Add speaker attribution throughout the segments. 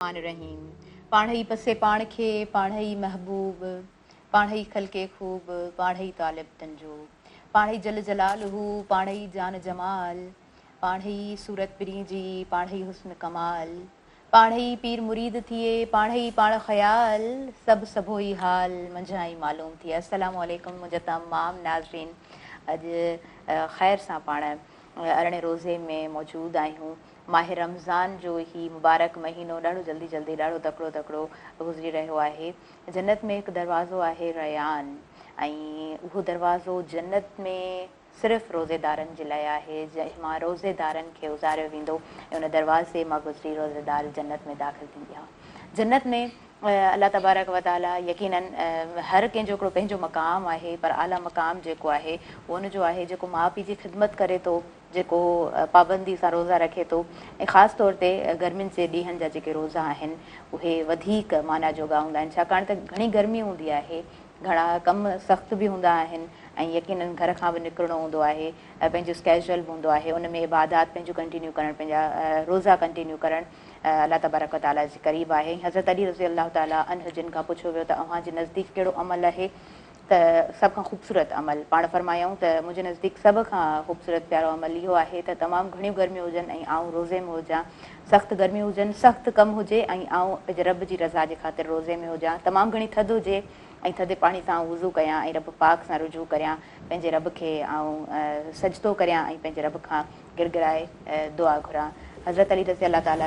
Speaker 1: रहीम पाण ई पसे पाण खे पाण ई महबूब पाण ई खलके खूब पाण ई तालिब तंजो पाण ई जल जलाल हू पाण ई जान जमाल पाण ई सूरत पिरी जी पाण ई हुस्न कमाल पाण ई पीर मुरीद थिए पाण ई पाण ख़याल सभु सभो ई हाल मंझां ई मालूम थिए। अस्सलामु अलैकुम मुंहिंजा तमामु नाज़रीन, अॼु ख़ैर सां पाण अरिड़हें रोज़े में मौजूदु आहियूं। माह रमज़ान जो ही मुबारक महीनो ॾाढो जल्दी ॾाढो तकिड़ो गुज़री रहियो आहे। जन्नत में हिकु दरवाज़ो आहे रयान, ऐं उहो दरवाज़ो जन्नत में सिर्फ़ु रोज़ेदारनि जे लाइ आहे, जंहिं मां रोज़ेदारनि खे उज़ारियो वेंदो ऐं उन दरवाज़े मां गुज़री रोज़ेदार जन्नत में दाख़िल थींदी आहे। जन्नत में अल्लाह तबारक व ताला यकीनन हर कंहिंजो हिकिड़ो पंहिंजो मक़ाम आहे, पर आला मक़ाम जेको आहे उहो उनजो आहे जेको माउ पीउ जी ख़िदमत करे थो, जेको पाबंदी सां रोज़ा रखे थो, ऐं ख़ासि तौर ते गर्मियुनि जे ॾींहंनि जा जेके रोज़ा आहिनि उहे वधीक माना जोगा हूंदा आहिनि, छाकाणि त घणी गर्मी हूंदी आहे, घणा कम सख़्तु बि हूंदा आहिनि, ऐं यकीनन घर खां बि निकिरणो हूंदो आहे, पंहिंजो स्केजुअल बि हूंदो आहे, उन में इबादात पंहिंजूं कंटिन्यू करणु, पंहिंजा रोज़ा कंटिन्यू करणु अल्लाह तबारक ताला जे क़रीब आहे। हज़रत अली रज़ी अल्लाह ताला अन्हु जिन खां पुछियो वियो त अव्हांजे नज़दीक कहिड़ो अमल आहे, त सभ खां ख़ूबसूरत अमल पाण फरमायूं त मुंहिंजे नज़दीक सभ खां ख़ूबसूरत प्यारो अमल इहो आहे त तमामु घणियूं गर्मियूं हुजनि ऐं आउं रोज़े में हुजां, सख़्तु गर्मियूं हुजनि, सख़्तु कमु हुजे ऐं आउं पंहिंजे रब जी रज़ा जे ख़ातिर रोज़े में हुजां, तमामु घणी थधि हुजे ऐं थधे पाणी सां वुज़ू कयां ऐं रब पाक सां रुजू करियां, पंहिंजे रब खे आउं सजदो करियां ऐं पंहिंजे रब खां गिड़गिड़ाए दुआ घुरां। हज़रत अली रज़ी अल्लाह ताला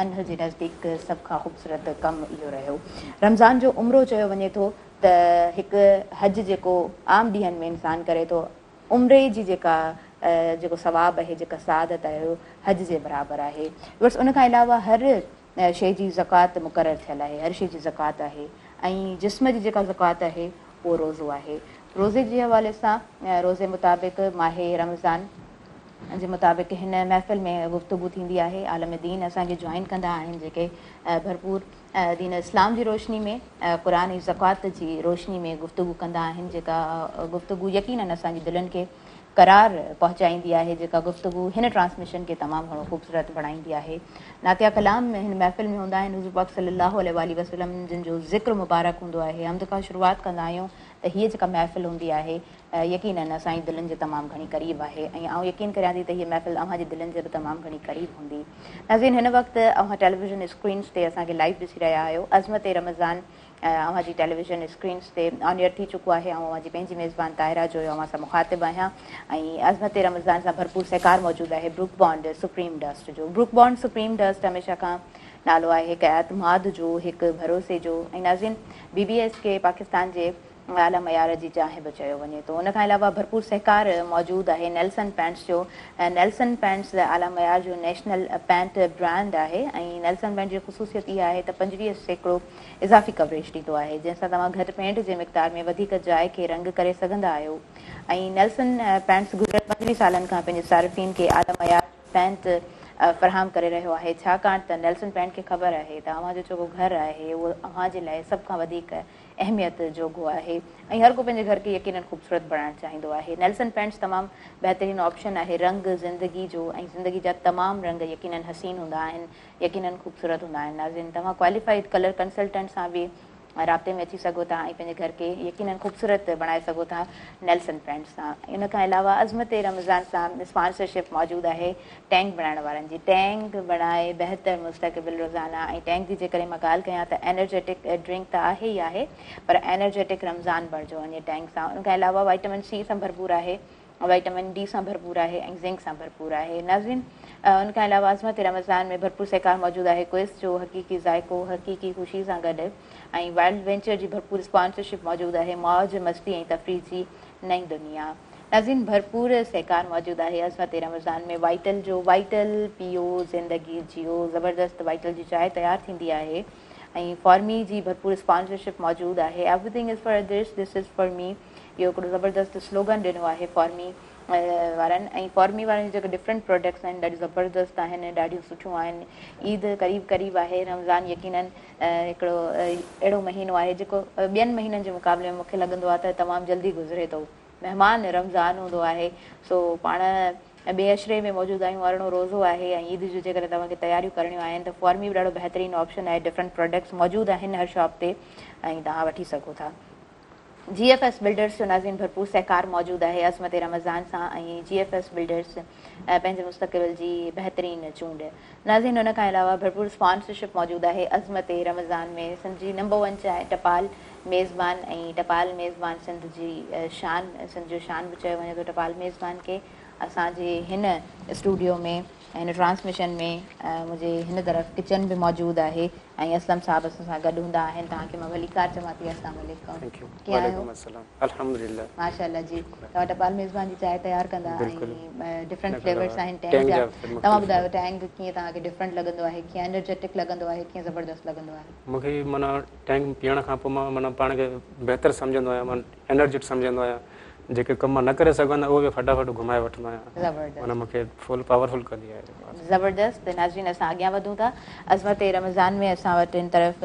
Speaker 1: अन्हु जे नज़दीक सभ खां ख़ूबसूरत कमु इहो रहियो। रमज़ान जो उमिरो चयो वञे थो त हिकु हज जेको आम ॾींहंनि में इंसानु करे थो, उमिरे जी जेको सवाबु आहे, जेका सआदत आहे उहो हज जे बराबरि आहे। बसि उन खां अलावा हर शइ जी ज़कात मुक़ररु थियल आहे, हर शइ जी ज़कात आहे, ऐं जिस्म जी जेका ज़कात आहे उहो रोज़ो आहे। रोज़े जे हवाले सां रोज़े मुताबिक़ माह रमज़ान जे मुताबिक़ हिन महफ़िल में गुफ़्तगू थींदी आहे। आलम दीन असांखे जॉइन कंदा आहिनि, जेके भरपूर दीन इस्लाम जी रोशनी में, क़ुर ऐं ज़कात जी रोशनी में गुफ़्तगू कंदा आहिनि, जेका गुफ़्तगू यकीनन असांजी दिलनि खे करार पहुचाईंदी आहे, जेका गुफ़्तगू हिन ट्रांसमिशन खे तमामु घणो ख़ूबसूरत बणाईंदी आहे। नातिया कलाम हिन महफ़िल में हूंदा आहिनि, हुज़ूर पाक सल्लल्लाहु अलैहि वसल्लम जिन जो ज़िक्र मुबारक हूंदो आहे। हम्द खां शुरूआति कंदा आहियूं त हीअ जेका महफ़िल हूंदी आहे यकीनन असांजी दिलनि जे तमामु घणी क़रीब आहे, ऐं आउं यकीन करियां थी त हीअ महफ़िल अव्हांजे दिलनि जे बि तमामु घणी क़रीब हूंदी। नाज़रीन, हिन वक़्तु अव्हां टेलीविज़न स्क्रीन्स ते असांखे लाइव ॾिसी रहिया आहियो। अज़मत रमज़ान अव्हांजी टेलीविज़न स्क्रीन्स ते ऑन एयर थी चुको आहे, ऐं अव्हांजी पंहिंजी मेज़बान ताहिरा जो अव्हां सां मुख़ातिबु आहियां, ऐं अज़मत रमज़ान सां भरपूर सहकार मौजूदु आहे ब्रूक बॉन्ड सुप्रीम डस्ट जो। ब्रूक बॉन्ड सुप्रीम डस्ट हमेशह खां नालो आहे हिकु एतमाद जो, हिकु भरोसे जो, ऐं नाज़रीन BBS खे पाकिस्तान जे आला मयार जी चांहि बि चयो वञे थो। उन खां अलावा भरपूर सहकार मौजूदु आहे नेल्सन पैंट्स जो। नेल्सन पैंट्स आला मयार जो नेशनल पैंट ब्रांड आहे, ऐं नेल्सन पैंट जी ख़ुशूसियत इहा आहे त 25% इज़ाफ़ी कवरेज ॾींदो आहे, जंहिंसां तव्हां घटि पेंट जे मिक़दार में वधीक जाइ खे रंग करे सघंदा आहियो। ऐं नेल्सन पैंट्स गुज़िरियल 25 सालनि खां पंहिंजे सारिफ़ीन खे आला मयार पैंट फ़राहम करे रहियो आहे, छाकाणि त नेल्सन पैंट खे ख़बर आहे त अव्हांजो जेको घरु आहे उहो अव्हांजे लाइ सभ खां वधीक अहमियत जोॻो आहे, ऐं हर को पंहिंजे घर खे यकीनन ख़ूबसूरत बणाइणु चाहींदो आहे। नेल्सन पैंट्स तमामु बहितरीनु ऑप्शन आहे रंग ज़िंदगी जो, ऐं ज़िंदगी जा तमामु रंग यकीनन हसीन हूंदा आहिनि, यकीनन ख़ूबसूरत हूंदा आहिनि। नाज़रीन, तव्हां क्वालिफाइड कलर कंसल्टेंट सां बि राब्ते में अची सघो था ऐं पंहिंजे घर खे यकीनन ख़ूबसूरत बणाए सघो था नेल्सन पैंट्स सां। इन खां अलावा अज़मत रमज़ान सां स्पॉन्सरशिप मौजूदु आहे टैंक बणाइण वारनि जी। टैंक बणाए बहितर मुस्तक़बिल रोज़ाना, ऐं टैंक जी जेकॾहिं मां ॻाल्हि कयां त एनर्जेटिक ड्रिंक त आहे ई आहे, पर एनर्जेटिक रमज़ान बणिजो वञे टैंक सां। उन खां अलावा विटामिन C सां भरपूर आहे, विटामिन D सां भरपूर आहे, ऐं ज़िंक सां भरपूर आहे। नाज़रीन, उन खां अलावा अज़मत रमज़ान में भरपूर सहकार मौजूदु आहे क्विज़ जो, हक़ीक़ी ज़ाइको हक़ीक़ी ख़ुशी सां गॾु, ऐं वाइल्ड वेंचर जी भरपूर स्पॉन्सरशिप मौजूदु आहे, मौज मस्ती ऐं तफ़रीह जी नई दुनिया। नाज़रीन, भरपूर सहकार मौजूदु आहे अज़मत रमज़ान में वाइटल जो। वाइटल पियो ज़िंदगी जियो, ज़बरदस्त वाइटल जी चांहि तयारु थींदी आहे, ऐं फॉर्मी जी भरपूर स्पॉन्सरशिप मौजूदु आहे। Everything is for this, this is for मी, इहो हिकिड़ो ज़बरदस्त स्लोगन ॾिनो आहे फॉर्मी वारनि, ऐं फॉर्मी वारनि जेके डिफरेंट प्रोडक्ट्स आहिनि ॾाढियूं ज़बरदस्त आहिनि, ॾाढियूं सुठियूं आहिनि। ईद क़रीब आहे, रमज़ान यकीनन हिकिड़ो अहिड़ो महीनो आहे जेको ॿियनि महीननि जे मुक़ाबले में मूंखे लॻंदो आहे त तमामु जल्दी गुज़रे थो। महिमान रमज़ान हूंदो आहे, सो पाण ॿिए अशरे में मौजूदु आहियूं. अरिड़ो रोज़ो आहे ऐं ईद जूं जेकॾहिं तव्हांखे तयारियूं करणियूं आहिनि त फॉर्मी बि ॾाढो बहितरीनु ऑप्शन आहे. डिफरेंट प्रोडक्ट्स मौजूदु आहिनि हर शॉप ते ऐं तव्हां वठी सघो था. GFS बिल्डर्स जो नाज़रीन भरपूर सहकार मौजूदु आहे अज़मत रमज़ान सां ऐं GFS बिल्डर्स पंहिंजे मुस्तक़बिल जी बहितरीनु चूंड. नाज़रीन हुन खां अलावा भरपूर स्पॉन्सरशिप मौजूदु आहे अज़मत रमज़ान में. सिंध जी नंबर 1 चाहे टपाल मेज़बान ऐं टपाल मेज़बान सिंध जी शान, सिंध जो शान बि चयो वञे थो टपाल मेज़बान खे. असांजे हिन स्टूडियो में हिन ट्रांसमिशन में मुंहिंजे हिन तरफ़ किचन बि मौजूदु आहे ऐं असलम साहब असां सां गॾु हूंदा आहिनि. तव्हांखे मां भलीकार चवां थी. अस्सलाम वालेकुम. कीअं आहियो?
Speaker 2: अल्हम्दुलिल्लाह.
Speaker 1: माशाअल्लाह जी. तव्हां टपाल मेज़बान जी चांहि तयारु कंदा ऐं डिफरेंट फ्लेवर्स आहिनि टैंग जा. तव्हां ॿुधायो टैंग कीअं तव्हांखे डिफरेंट लॻंदो आहे, कीअं एनर्जेटिक लॻंदो आहे, कीअं ज़बरदस्त लॻंदो आहे?
Speaker 2: मूंखे माना टैंग पीअण खां पोइ मां माना पाण खे बहितरु सम्झंदो आहियां, मां एनर्जेटिक सम्झंदो आहियां. जेके कम मां न करे सघंदो उहो बि फटाफट घुमाए वठंदो आहियां. माना मूंखे फुल पावरफुल कंदी आहे.
Speaker 1: ज़बरदस्त. नाज़रीन असां अॻियां वधूं था. अज़मत रमज़ान में असां वटि इन तरफ़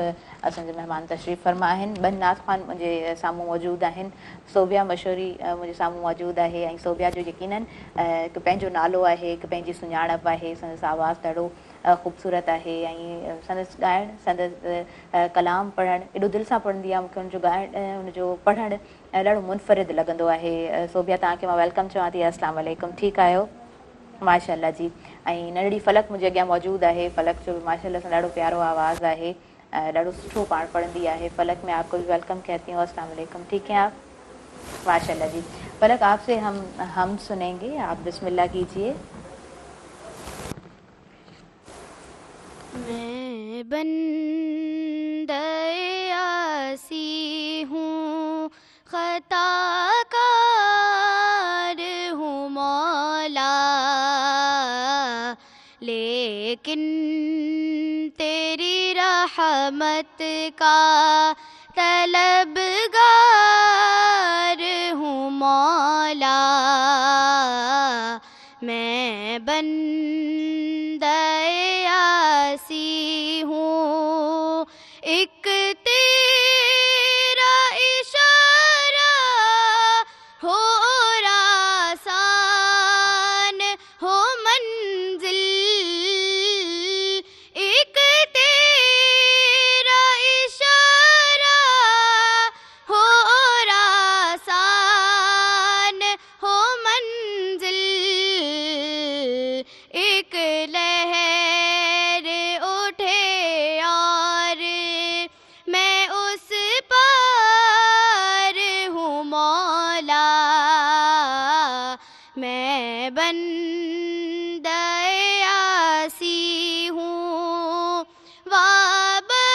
Speaker 1: असांजे महिमान तशरीफ़ फरमा आहिनि. ॿ नाज़ ख़ान मुंहिंजे साम्हूं मौजूदु आहिनि. सोबिया मशहूरी मुंहिंजे साम्हूं मौजूदु आहे ऐं सोबिया जो यकीनन हिकु पंहिंजो नालो आहे, हिकु पंहिंजी सुञाणप आहे. संदसि आवाज़ु ॾाढो ख़ूबसूरत आहे ऐं संदसि ॻाइणु, संदसि कलाम पढ़णु एॾो दिलि सां पढ़ंदी आहे. मूंखे हुनजो ॻाइणु, हुनजो पढ़णु ॾाढो मुनफ़रिद लॻंदो आहे. सोबिया तव्हांखे मां वेलकम चवां थी. अस्सलाम वालेकुम. ठीकु आहियो? माशाअल्लाह जी. ऐं नंढड़ी फलक मुंहिंजे अॻियां मौजूदु आहे. फलक जो बि माशाअल्लाह सां ॾाढो प्यारो आवाज़ु आहे, ॾाढो सुठो पाण पढ़ंदी आहे. फलक में आपको भी वेलकम कहती हूँ. अस्सलाम वालेकुम. ठीक है आप? माशाअल्लाह जी. फलक आपसे हम सुनेंगे, आप बिस्मिल्लाह कीजिए.
Speaker 3: मैं बंदे आसी हूँ, खताकार हूँ मौला, लेकिन तेरी रहमत का तलबगार हूँ मौला. मैं बंदे आसी हूँ, एक तेरा इशारा हो आसान हो मंजिल, एक तेरा इशारा हो आसान हो मंजिल, एक लहर उठे और मैं उस पार हूँ मौला. मैं बंदे आसी हूँ, वाबस्ता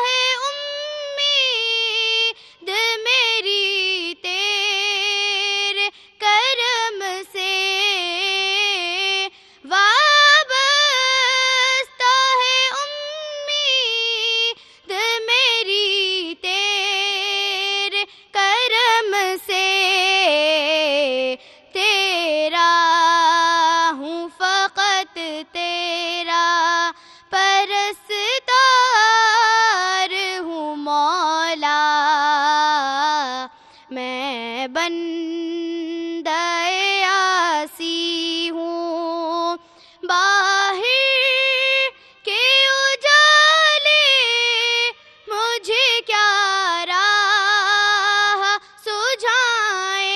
Speaker 3: है उम्मीद मेरी तेरे करम से, वाबस्ता है उम्मीद मेरी तेरे करम से. तेरा हूँ फ़क़त तेरा परस्तार हूँ मौला. मैं बंदे आसी हूँ, बाहर के उजाले मुझे क्या राह सुझाएं,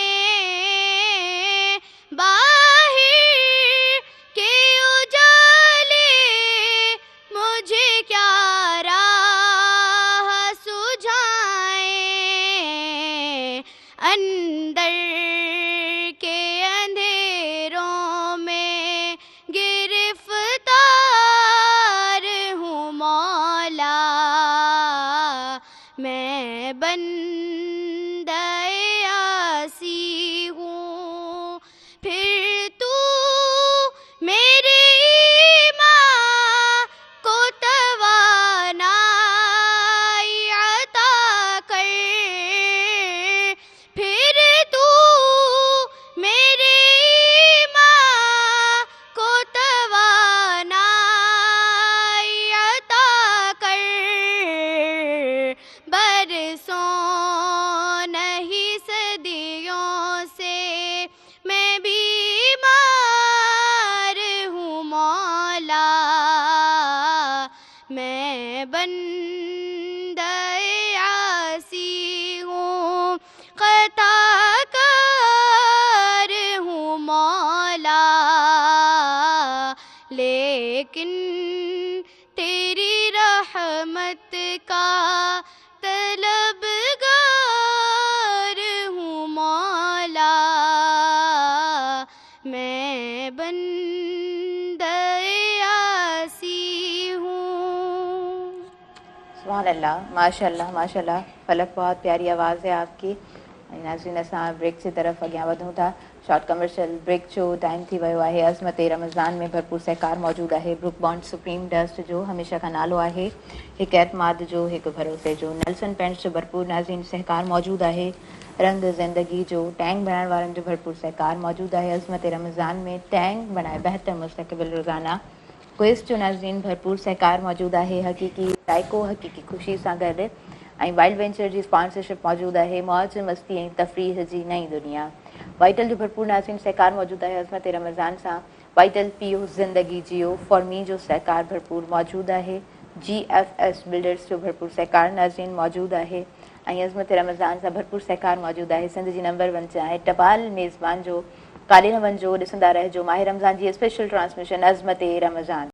Speaker 3: बाहर के उजाले मुझे क्या राह सुझाएं, अंदर के अंधेरों में गिरफ्तार हूँ मौला. मैं बंदे आसी हूँ, फिर तू मेरे ईमान को तवानाई अता कर, फिर तू मेरे ईमान को तवानाई अता कर. बरसों بندہ عاصی ہوں، خطا کار ہوں مولا، لیکن تیری رحمت کا طلبگار ہوں مولا، میں بندہ عاصی ہوں۔
Speaker 1: سبحان اللہ، ماشاء اللہ ماشاء اللہ. فلک بہت پیاری آواز ہے آپ کی. ناظرین اساں بریک سے طرف اگیاں ودھوں تھا. شارٹ کمرشل بریک جو ٹائم تھی ویو आहे. عظمت رمضان में भरपूर सहकार मौजूदु आहे. ब्रुक बॉन्ड सुप्रीम डस्ट जो हमेशह खां नालो आहे. हिकु एतमाद जो, हिकु भरोसे जो. नेल्सन पेंट्स जो भरपूर नाज़रीन सहकार मौजूदु आहे. रंग ज़िंदगी जो टैंक बणाइण वारनि जो भरपूर सहकार मौजूदु आहे. अज़मत रमज़ान में टैंक बणाए बहितर मुस्तक़बिल रोज़ाना क्विज़ जो नाज़रीन भरपूर सहकार मौजूदु आहे. हक़ीक़ी राइको हक़ीक़ी ख़ुशी सां गॾु ऐं वाइल्ड वेंचर जी स्पॉन्सरशिप मौजूदु आहे. मौज मस्ती ऐं तफ़रीह जी नई दुनिया. वाइटल जो भरपूर नाज़रीन सहकार मौजूदु आहे. अज़मत रमज़ान सां वाइटल पियो ज़िंदगी जियो फॉर्मी जो सहकार भरपूर मौजूदु आहे. GFS बिल्डर्स जो भरपूर सहकार नाज़रीन मौजूदु आहे. ऐं अज़मत रमज़ान सां भरपूर सहकार मौजूदु आहे. सिंध जी नंबर 1 आहे टपाल मेज़बान जो काले न वञिजो, ॾिसंदा रहिजो माह रमज़ान जी स्पेशल ट्रांसमिशन अज़मत रमज़ान.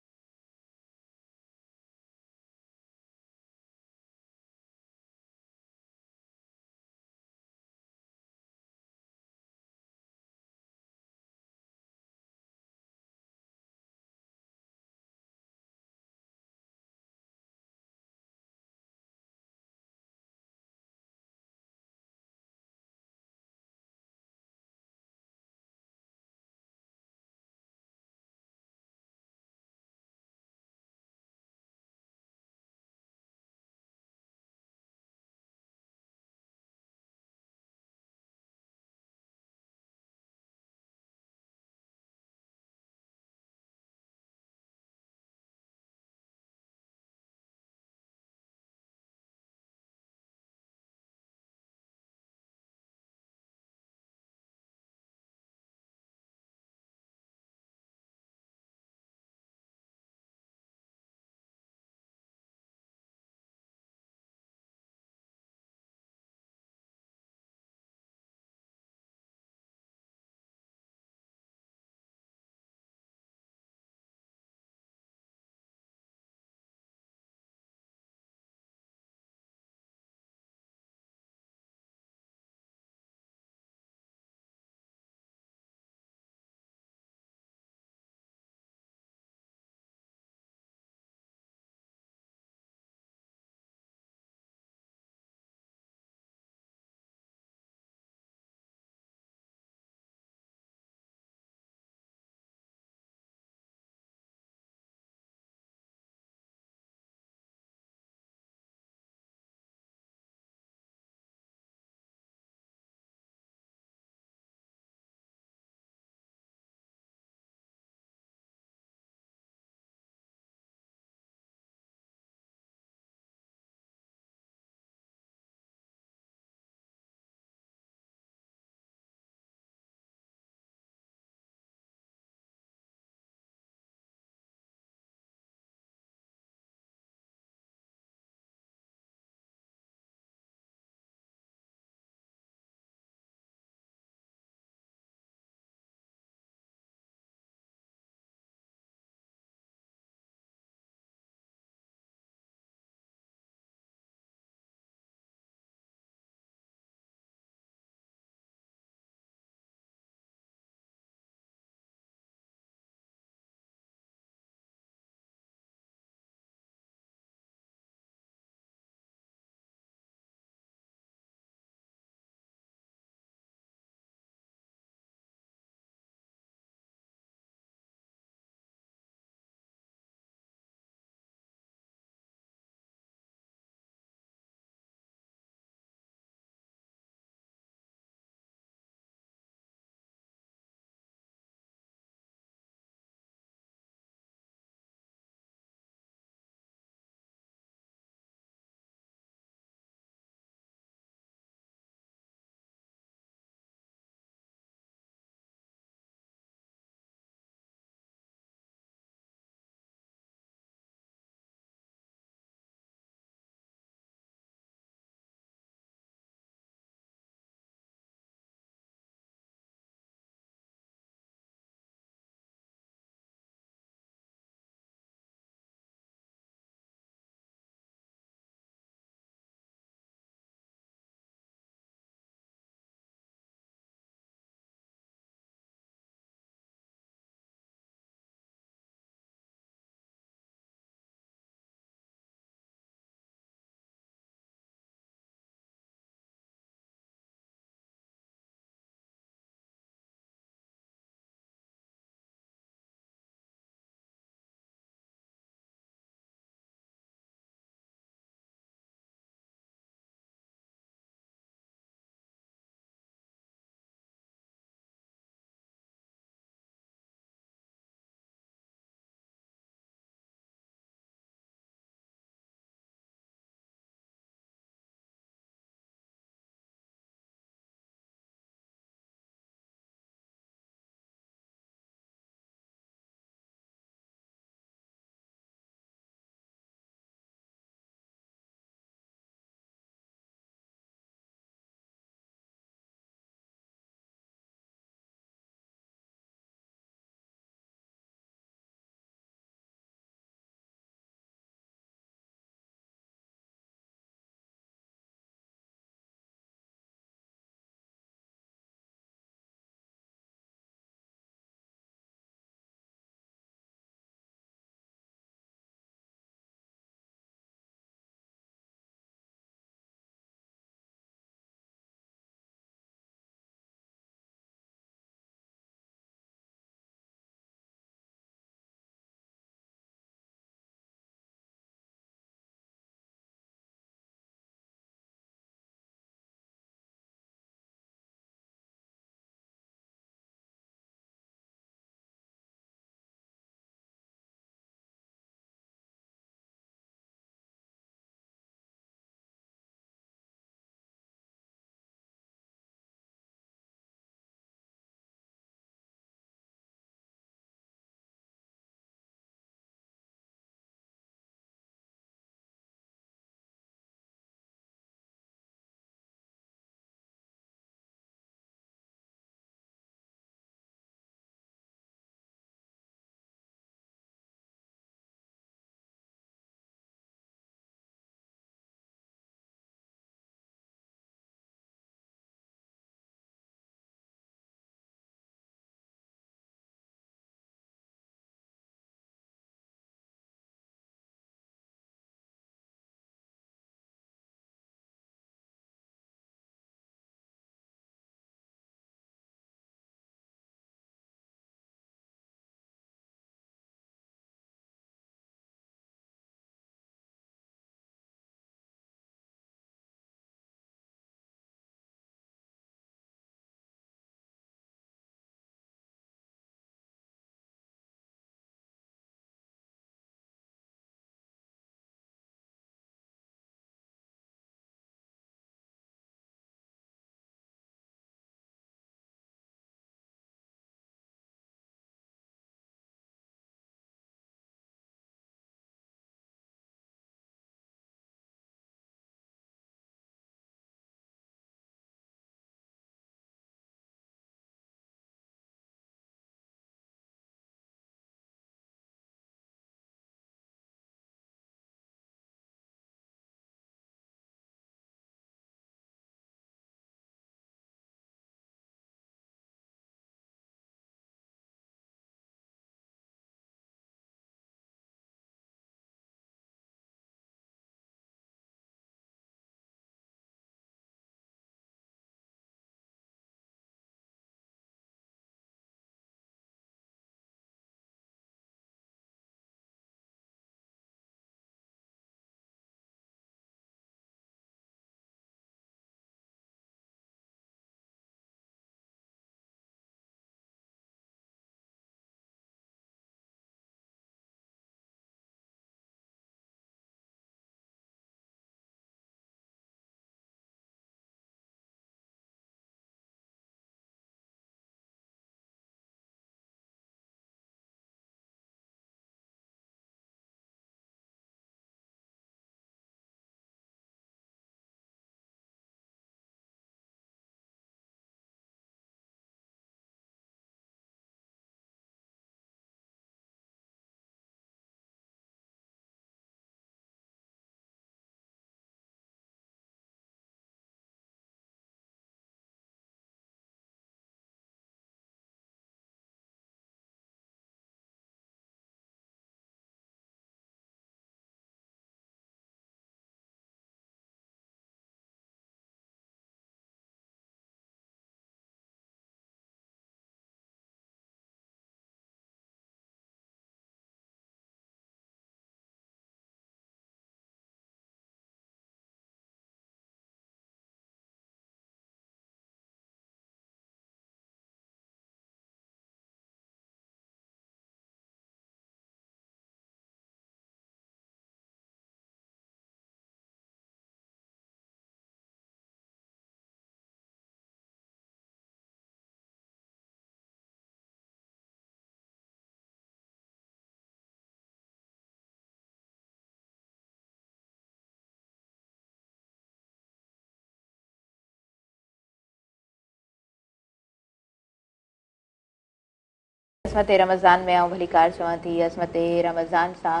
Speaker 1: असमत रमज़ान में आउं भली कार चवां थी असमत रमज़ान सां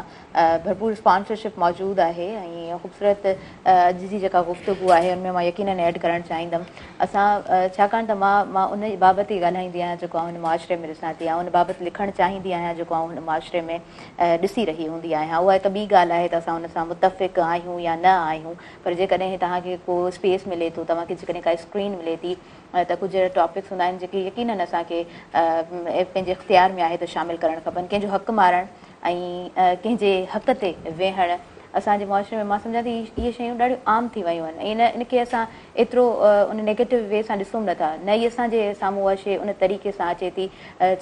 Speaker 1: भरपूर स्पॉन्सरशिप मौजूदु आहे ऐं ख़ूबसूरत अॼु जी जेका गुफ़्तगू आहे उनमें मां यकीनन ऐड करणु चाहींदमि असां छाकाणि त मां उन बाबति ई ॻाल्हाईंदी आहियां जेको आउं हुन मुआशिरे में ॾिसां थी उन बाबति लिखणु चाहींदी आहियां जेको आउं हुन मुआशिरे में ॾिसी रही हूंदी आहियां उहा हिकु ॿी ॻाल्हि आहे त असां हुन सां मुतफ़िक़ आहियूं या न आहियूं पर जेकॾहिं तव्हांखे को स्पेस मिले थो तव्हांखे जेकॾहिं का स्क्रीन मिले थी त कुझु अहिड़ा टॉपिक्स हूंदा आहिनि जेके यकीनन असांखे पंहिंजे इख़्तियार में आहे त शामिलु करणु खपनि कंहिंजो हक़ु मारणु ऐं कंहिंजे हक़ ते वेहणु असांजे मुआशिरे में मां सम्झां थी इहे शयूं ॾाढियूं आम थी वियूं आहिनि ऐं इनखे असां एतिरो उन नेगेटिव वे सां ॾिसूं नथा न ई असांजे साम्हूं उहा शइ उन तरीक़े सां अचे थी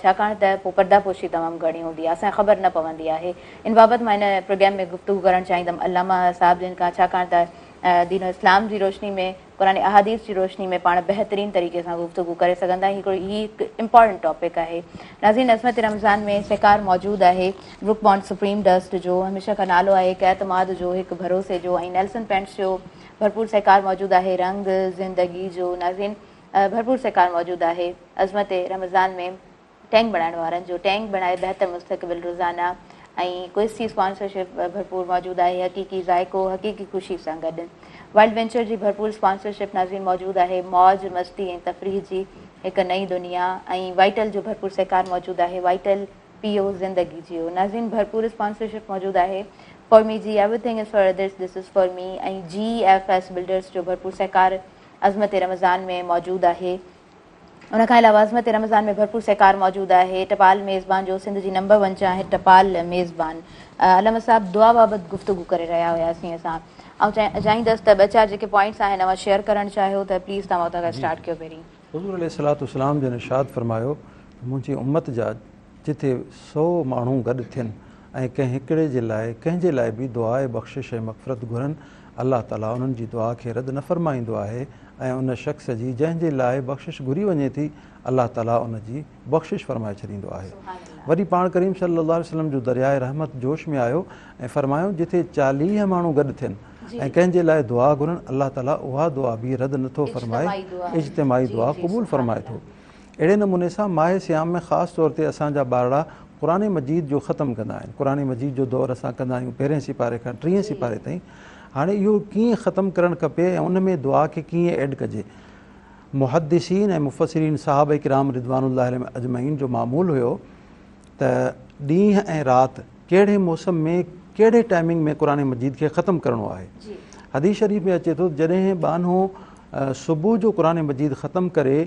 Speaker 1: छाकाणि त पोइ पर्दापोशी तमामु घणी हूंदी आहे असांखे ख़बर न पवंदी आहे इन बाबति मां हिन प्रोग्राम में गुफ़्तगू करणु चाहींदमि अल्लामा साहिब जिन खां छाकाणि त दीन इस्लाम जी रोशनी में क़ुरान अहादीस जी रोशनी में पाण बहितरीन तरीक़े सां गुफ़्तगू करे सघंदा आहियूं हीअ हिकु इम्पॉर्टेंट टॉपिक आहे नाज़रीन असमत रमज़ान में सेकार मौजूदु आहे ब्रुक बॉन्ड सुप्रीम डस्ट जो हमेशह खां नालो आहे हिकु एतमाद जो हिकु भरोसे जो ऐं नेल्सन पेंट्स जो भरपूर सेकार मौजूदु आहे रंग ज़िंदगी जो नाज़रीन भरपूर सेकार मौजूदु आहे अज़मत रमज़ान में टैंक बणाइण वारनि जो टैंक बणाए बहितर मुस्तक़बिल रोज़ाना ऐं क्विज़ जी स्पॉन्सरशिप भरपूर मौजूदु आहे हक़ीक़ी ज़ाइको हक़ीक़ी ख़ुशी सां गॾु वाइल्ड वेंचर जी भरपूर स्पॉन्सरशिप नाज़रीन मौजूदु आहे मौज मस्ती ऐं तफ़रीह जी हिकु नई दुनिया ऐं वाइटल जो भरपूर सेकार मौजूदु आहे वाइटल पीओ ज़िंदगी जियो नाज़रीन भरपूर स्पॉन्सरशिप मौजूदु आहे फॉर मी जी everything is for this this is for me ऐं GFS बिल्डर्स जो भरपूर सेकार अज़मत रमज़ान में मौजूदु आहे उन खां अलावा अज़मत रमज़ान में भरपूर सेकार मौजूदु आहे टपाल मेज़बान जो सिंध जी नंबर 1 आहे टपाल मेज़बान अल्लामा साहिब दुआ बाबति गुफ़्तगू करे रहिया हुयासीं असां ऐं चाहींदसि त ॿ चारि जेके पॉइंट्स आहिनि उहा शेयर करणु चाहियो त प्लीज़ तव्हां उतां खां स्टार्ट कयो पहिरीं
Speaker 4: हुज़ूर अलैहिस्सलाम जो इरशाद फरमायो मुंहिंजी उम्मत जा जिथे 100 माण्हू गॾु थियनि ऐं कंहिं हिकिड़े जे लाइ कंहिंजे लाइ बि दुआ बख़्शिश ऐं मग़फ़िरत घुरनि अल्लाह ताला उन्हनि जी दुआ खे रद्द न फ़रमाईंदो आहे ऐं उन शख़्स जी जंहिंजे लाइ बख़्शिश घुरी वञे थी अल्लाह ताला उन जी बख़्शिश फ़रमाए छॾींदो आहे वरी पाण करीम सल्लल्लाहु अलैहि वसल्लम जो दरियाए रहमत जोश में आयो ऐं फ़रमायो जिथे 40 माण्हू गॾु थियनि ऐं कंहिंजे लाइ दुआ घुरनि अल्लाह ताला उहा दुआ बि रद्द नथो फ़रमाए इज्तिमाई दुआ क़बूल फ़रमाए थो अहिड़े नमूने सां माह सियाम में ख़ासि तौर ते असांजा ॿारड़ा क़ुरान मजीद जो ख़तमु कंदा आहिनि क़ुरान मजीद जो दौरु असां कंदा आहियूं 1 सिपारे खां 30 सिपारे ताईं हाणे इहो कीअं ख़तमु करणु खपे ऐं उन में दुआ खे कीअं ऐड कजे मुहद्दिसीन ऐं मुफ़स्सिरीन साहब किराम रिदवानुल्लाह अलैहिम अजमईन जो मामूल हुयो त ॾींहुं ऐं राति कहिड़े मौसम में कहिड़े टाइमिंग में क़ुरान मजीद खे ख़तमु करिणो आहे हदीस शरीफ़ में अचे थो जॾहिं बानो सुबुह जो क़ुरान मजीद ख़तमु करे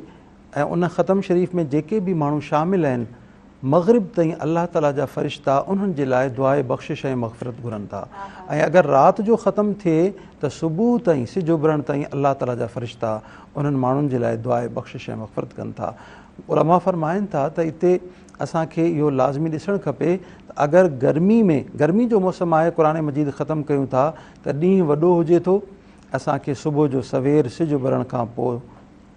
Speaker 4: ऐं उन ख़तम शरीफ़ में जेके बि माण्हू शामिलु आहिनि मग़रिब ताईं अल्लाह ताला जा फ़रिश्ता उन्हनि जे लाइ दुआए बख़्शिश ऐं मग़फ़िरत घुरनि था ऐं अगरि राति जो ख़तमु थिए त सुबुह ताईं सिज उभरण ताईं अल्लाह ताला जा फ़रिश्ता उन्हनि माण्हुनि जे लाइ दुआए बख़्शिश ऐं मग़फ़िरत कनि था उलमा फ़रमाइनि था त हिते असांखे इहो लाज़मी ॾिसणु खपे त अगरि गर्मी जो मौसम आहे क़ुरान मजीद ख़तमु कयूं था त ॾींहुं वॾो हुजे थो असांखे सुबुह जो सवेर सिज उभरण खां पोइ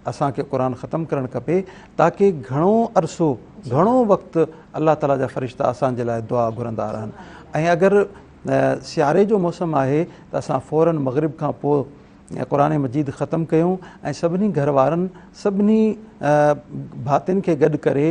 Speaker 4: असांखे क़ुरान ख़तमु करणु खपे ताकी घणो अरसो घणो वक़्तु अल्लाह ताला जा फ़रिश्ता असांजे लाइ दुआ घुरंदा रहनि ऐं अगरि सियारे जो मौसम आहे त असां फ़ौरन मग़रिब खां पोइ क़ुरान मजीद ख़तमु कयूं ऐं सभिनी घर वारनि सभिनी भातियुनि खे गॾु करे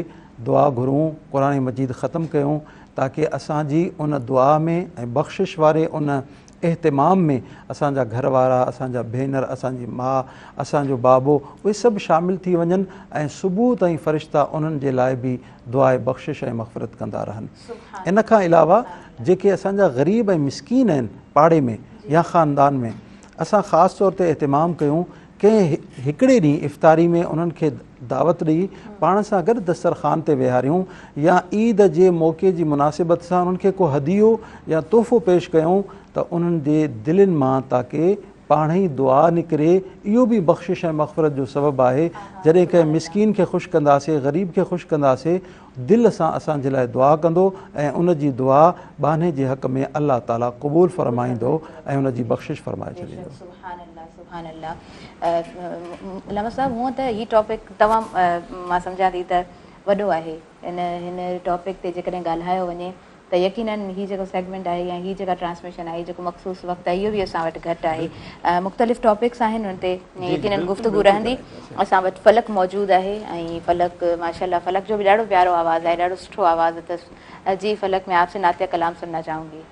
Speaker 4: दुआ घुरूं क़ुरान मजीद ख़तमु कयूं ताकी असांजी उन दुआ में ऐं बख़्शिश वारे उन एहतिमाम में असांजा घर वारा असांजा भेनर असांजी माउ असांजो बाबो उहे सभु शामिलु थी वञनि ऐं सुबुह ताईं फ़रिश्ता उन्हनि जे लाइ बि दुआए बख़्शिश ऐं मग़फ़िरत कंदा रहनि इन खां अलावा जेके असांजा ग़रीब ऐं मिसकीन आहिनि पाड़े में या ख़ानदान में असां ख़ासि तौर ते एहतिमाम कयूं कंहिं हिकिड़े ॾींहुं इफ़्तारी में उन्हनि खे दावत ॾेई पाण सां गॾु दस्तरख़ान ते वेहारियूं या ईद जे मौक़े जी मुनासिबत सां उन्हनि खे को हदियो या तोहफ़ो पेश कयूं त उन्हनि जे दिलनि मां ताकी पाण ई दुआ निकिरे इहो बि बख़्शिश ऐं मग़फ़िरत जो सबबु आहे जॾहिं कंहिं मिसकीन खे ख़ुशि कंदासीं ग़रीब खे ख़ुशि कंदासीं दिलि सां असांजे लाइ दुआ कंदो ऐं उन जी दुआ बाने जे हक़ में अल्लाह ताला क़बूल फ़रमाईंदो ऐं उन जी बख़्शिश फ़रमाए छॾींदो
Speaker 1: अल्लामा साहिब हूअं त हीउ टॉपिक तमामु मां सम्झां थी त वॾो आहे हिन टॉपिक ते जेकॾहिं ॻाल्हायो वञे त यकीनन ही जेको सेगमेंट आहे या ही जेका ट्रांसमिशन आहे जेको मखसूस वक़्तु आहे इहो बि असां वटि घटि आहे मुख़्तलिफ़ टॉपिक्स आहिनि हुन ते यकीनन गुफ़्तगू रहंदी असां वटि फलक मौजूदु आहे ऐं फलक माशाल्लाह फलक जो बि ॾाढो प्यारो आवाज़ु आहे ॾाढो सुठो आवाज़ु अथसि जी फलक में आपसे नातिया कलाम सुनना चाहूँगी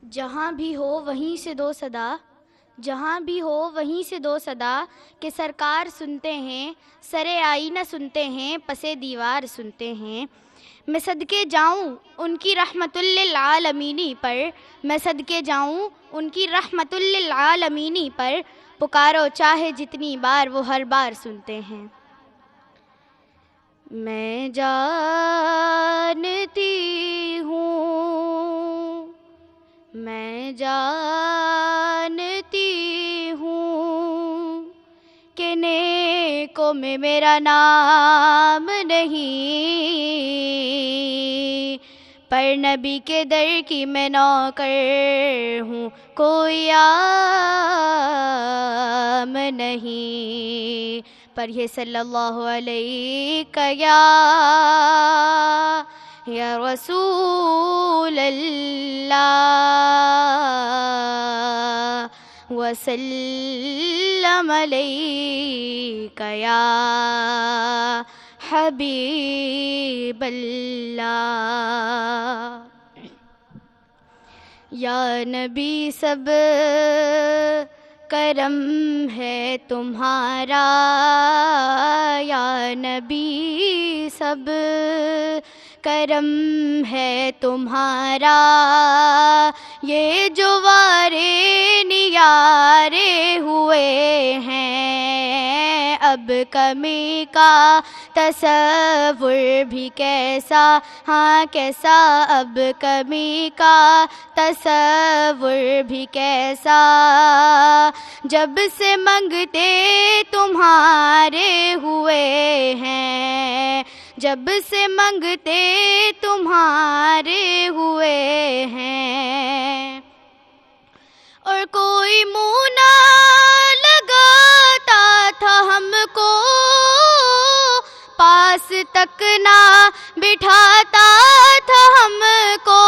Speaker 3: जहाँ भी हो वहीं से दो सदा जहाँ भी हो वहीं से दो सदा कि सरकार सुनते हैं सरे आईना सुनते हैं पसे दीवार सुनते हैं मैं सदके जाऊं उनकी रहमतुल लिल आलमीनी पर मैं सदके जाऊं उनकी रहमतुल लिल आलमीनी पर पुकारो चाहे जितनी बार वो हर बार सुनते हैं मैं जानती हूँ मैं जानती हूँ कि नेकों में मेरा नाम नहीं पर नबी के दर की मैं नौकर हूँ कोई आम नहीं पर ये सल्लल्लाहु अलैहि या रसूल अल्लाह वसल्लम अलैका या हबीब अल्लाह या नबी सब करम है तुम्हारा या नबी सब करम है तुम्हारा ये जो वारे नियारे हुए हैं अब कमी का तसव्वुर भी कैसा हाँ कैसा अब कमी का तसव्वुर भी कैसा जब से मंगते तुम्हारे हुए हैं जब से मंगते तुम्हारे हुए हैं और कोई मुँह ना लगाता था हमको पास तक ना बिठाता था हमको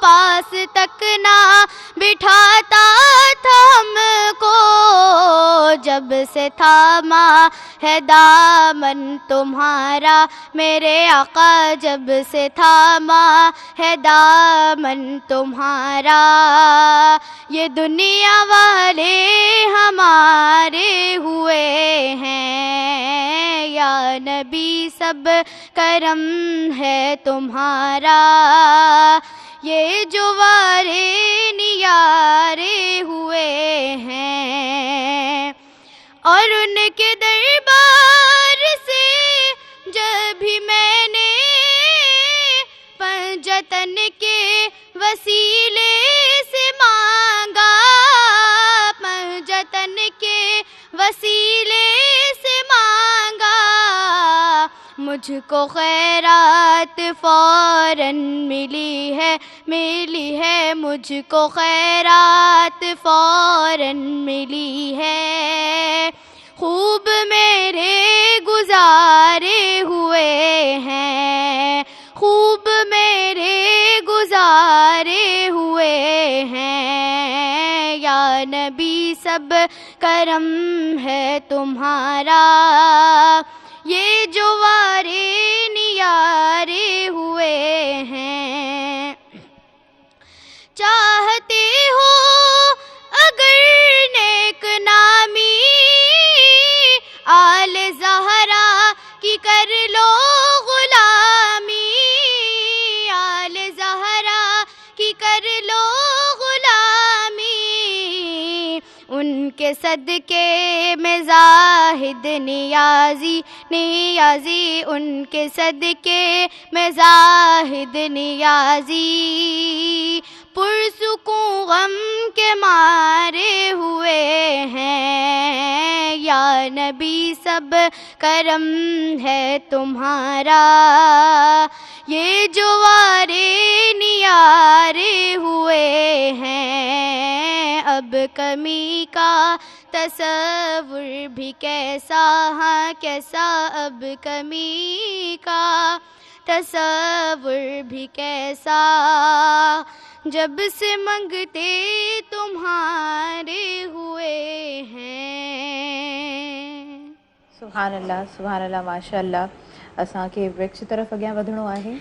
Speaker 3: पास तक ना बिठाता था हमको जब से थामा है दामन तुम्हारा मेरे आका जब से थामा है दामन तुम्हारा ये दुनिया वाले हमारे हुए हैं या नबी सब करम है तुम्हारा ये जो वारे नियारे हुए हैं और उनके दरबार से जब भी मैंने पंजतन के वसीले से मांगा पंजतन के वसीले से मांगा मुझको खैरात फौरन मिली है मुझको खैरात फौरन मिली है खूब मेरे गुजारे हुए हैं खूब मेरे गुजारे हुए हैं या नबी सब करम है तुम्हारा ये जो वारे नियारे हुए हैं चाहते हो अगर नेक नामी आले ज़हरा की कर लो गुलामी आले ज़हरा की कर लो गुलामी उनके सदके में ज़ाहिद नियाज़ी उनके सदके में ज़ाहिद नियाज़ी पुरसुकून गम के मारे हुए हैं या नबी सब करम है तुम्हारा ये जो वारे नियारे हुए हैं अब कमी का तसव्वुर भी कैसा हाँ कैसा अब कमी का تصور بھی کیسا جب سے منگتے تمہارے ہوئے ہیں.
Speaker 1: سبحان اللہ ماشاء اللہ. असांखे ब्रेक जी तरफ़ अॻियां वधिणो आहे.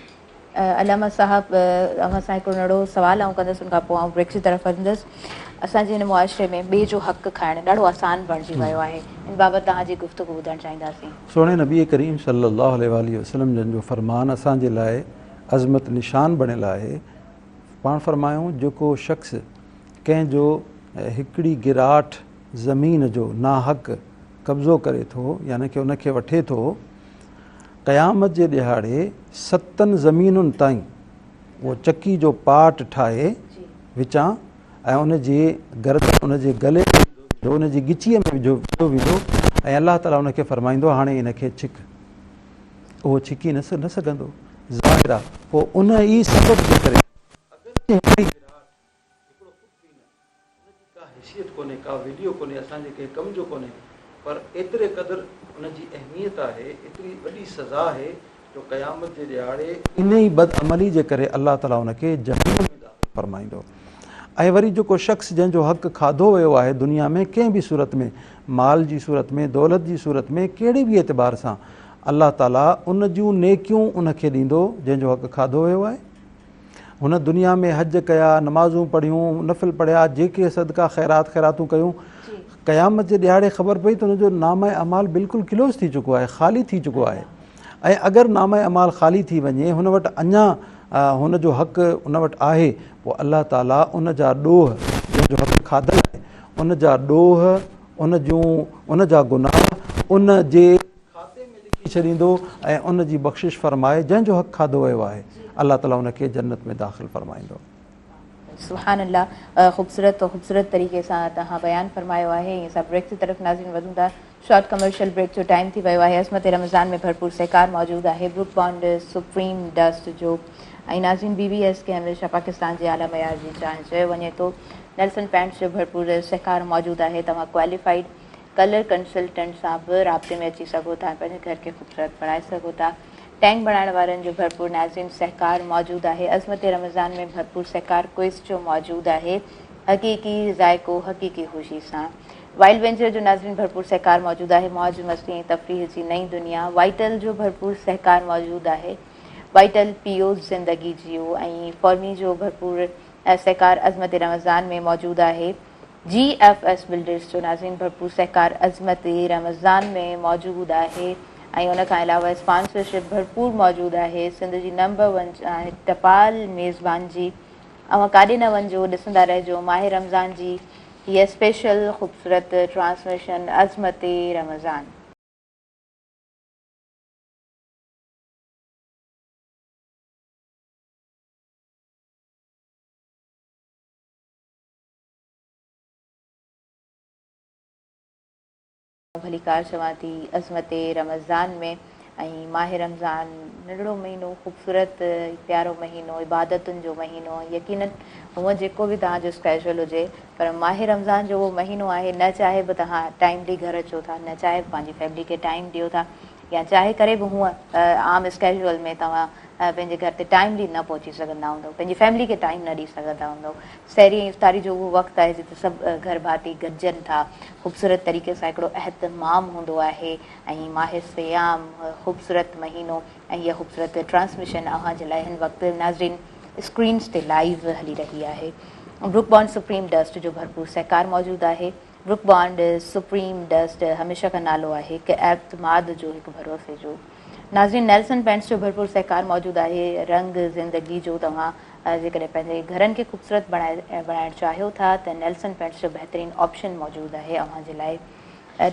Speaker 1: अलामा साहब असां हिकिड़ो नंढो सुवाल कंदसि, उन खां पोइ ब्रेक जी तरफ़ वधंदसि. असांजे हिन मुआशिरे में ॿिए जो हक़ खाइणु ॾाढो आसान बणिजी वियो आहे. इन बाबति तव्हांजी गुफ़्तगू ॿुधणु चाहींदासीं.
Speaker 4: सोणे नबी करीम सल्लल्लाहु अलैहि वसल्लम जन जो फरमान असांजे लाइ अज़मत निशान बणियलु आहे. पाण फरमायूं जेको शख़्स कंहिंजो हिकिड़ी गिराट ज़मीन जो नाहक़ कब्ज़ो करे थो, यानी कि उनखे वठे थो, क़यामत जे ॾिहाड़े 7 ज़मीनुनि ताईं उहो चकी जो पाट ठाहे विचां ऐं उनजे उनजे गले उनजी गिचीअ में विझो वेंदो ऐं अलाह ताला उनखे फरमाईंदो हाणे इनखे छिक. उहो छिकी न सघंदो. ज़ाहिर आहे पोइ उन ई सबब जे करे का हैसियत कोन्हे, का वीडियो कोन्हे, असांजे कंहिं कम जो कोन्हे, पर एतिरे क़दुरु उनजी अहमियत आहे, एतिरी वॾी सज़ा आहे जो क़यामत जे ॾियारे इन ई बदअमली जे करे अलाह ताला उनखे जहन्नम में दाख़िल फरमाईंदो. ऐं वरी जेको शख़्स जंहिंजो हक़ खाधो वियो आहे दुनिया में कंहिं बि सूरत में, माल जी सूरत में, दौलत जी सूरत में, कहिड़े बि एतबार सां, अलाह ताला उन जूं नेकियूं उनखे ॾींदो जंहिंजो हक़ खाधो वियो आहे. हुन दुनिया में हज कया, नमाज़ूं पढ़ियूं, नफ़िल पढ़िया, जेके सदका ख़ैरातूं कयूं, क़यामत जे ॾियारे ख़बर पई त हुनजो नाम अमाल बिल्कुलु क्लोज़ थी चुको आहे, ख़ाली थी चुको आहे. ऐं अगरि नाम अमाल ख़ाली थी वञे, हुन वटि अञा हुनजो हक़ उन वटि आहे, पोइ अलाह ताला उन जा ॾोह जंहिंजो हक़ खाधल आहे, उन जा ॾोह, उन जा गुनाह उन जे खाते में लिखी छॾींदो ऐं उन जी बख़्शिश फरमाए. जंहिंजो हक़ खाधो वियो आहे अलाह ताला उनखे जन्नत में दाख़िल फरमाईंदो.
Speaker 1: सुभान अल्लाह. ख़ूबसूरत तरीक़े सां तव्हां बयानु फरमायो आहे. ईअं असां ब्रेक जी तरफ़ नाज़रीन वधूं था. शॉर्ट कमर्शियल ब्रेक जो टाइम थी वियो आहे. अज़मत रमज़ान में भरपूर सहकार मौजूदु आहे ब्रुक बॉन्ड सुप्रीम डस्ट जो. ऐं नाज़रीन BBS खे हमेशह पाकिस्तान जे आला मयार जी चांहि चयो वञे थो. नेल्सन पैंट्स जो भरपूर सहकार मौजूदु आहे. तव्हां क्वालिफाइड कलर कंसल्टेंट सां बि राब्ते में अची सघो था, पंहिंजे घर खे ख़ूबसूरत बणाए सघो था. टैंक बनाने वारनि जो भरपूर नाज़रीन सहकार मौजूदु आहे. अज़मत रमज़ान में भरपूर सहकार क्विज़ जो मौजूदु आहे, हक़ीक़ी ज़ाइको हक़ीक़ी ख़ुशी सां. वाइल्ड वेंचर जो नाज़रीन भरपूर सहकार मौजूदु आहे. मौज मस्ती ऐं तफ़रीह जी नई दुनिया. वाइटल जो भरपूर सहकार मौजूदु आहे. वाइटल पियो ज़िंदगी जियो. ऐं फॉर्मी जो भरपूर सहकार अज़मत रमज़ान में मौजूदु आहे. GFS बिल्डर्स जो नाज़रीन भरपूर सहकार अज़मत रमज़ान में मौजूदु आहे. ऐं उनखां अलावा स्पॉन्सरशिप भरपूर मौजूदु आहे. सिंध जी नंबर 1 आहे टपाल मेज़बान जी. ऐं काॾे न वञिजो, ॾिसंदा रहिजो माह रमज़ान जी हीअ स्पेशल ख़ूबसूरत ट्रांसमिशन अज़मत रमज़ान. भली कार चवां थी अज़मत रमज़ान में. ऐं माह रमज़ान नंढड़ो महीनो, ख़ूबसूरत प्यारो महीनो, इबादतुनि जो महीनो. यकीनन हूअं जेको बि तव्हांजो स्केड्यूल हुजे, पर माह रमज़ान जो उहो महीनो आहे, न चाहे बि तव्हां टाइमली घर अचो था, न चाहे बि पंहिंजी फैमिली खे टाइम ॾियो था, या चाहे करे बि हूअं आम स्केड्यूल में तव्हां पंहिंजे घर ते टाइमली न पहुची सघंदा हूंदव, पंहिंजी फैमिली खे टाइम न ॾेई सघंदा हूंदव. सहरी ऐं इफ़्तारी जो उहो वक़्तु आहे जिते सभु घर भाती गॾिजनि था. ख़ूबसूरत तरीक़े सां हिकिड़ो अहतमाम हूंदो आहे. ऐं माह सियाम ख़ूबसूरत महीनो ऐं इहा ख़ूबसूरत ट्रांसमिशन अव्हांजे लाइ हिन वक़्तु नाज़रीन स्क्रीन्स ते लाइव हली रही आहे. ब्रुक बॉन्ड सुप्रीम डस्ट जो भरपूर सहकार मौजूदु आहे. ब्रुक बॉन्ड सुप्रीम डस्ट हमेशह खां नालो आहे हिकु एतमाद जो, हिकु भरोसे जो. नाज़रीन नेल्सन पेंट्स जो भरपूर सहकार मौजूदु आहे. रंग ज़िंदगी जो तव्हां जेकॾहिं पंहिंजे घरनि खे ख़ूबसूरत बणाइणु चाहियो था त नेल्सन पेंट्स जो बहितरीनु ऑप्शन मौजूदु आहे अव्हांजे लाइ.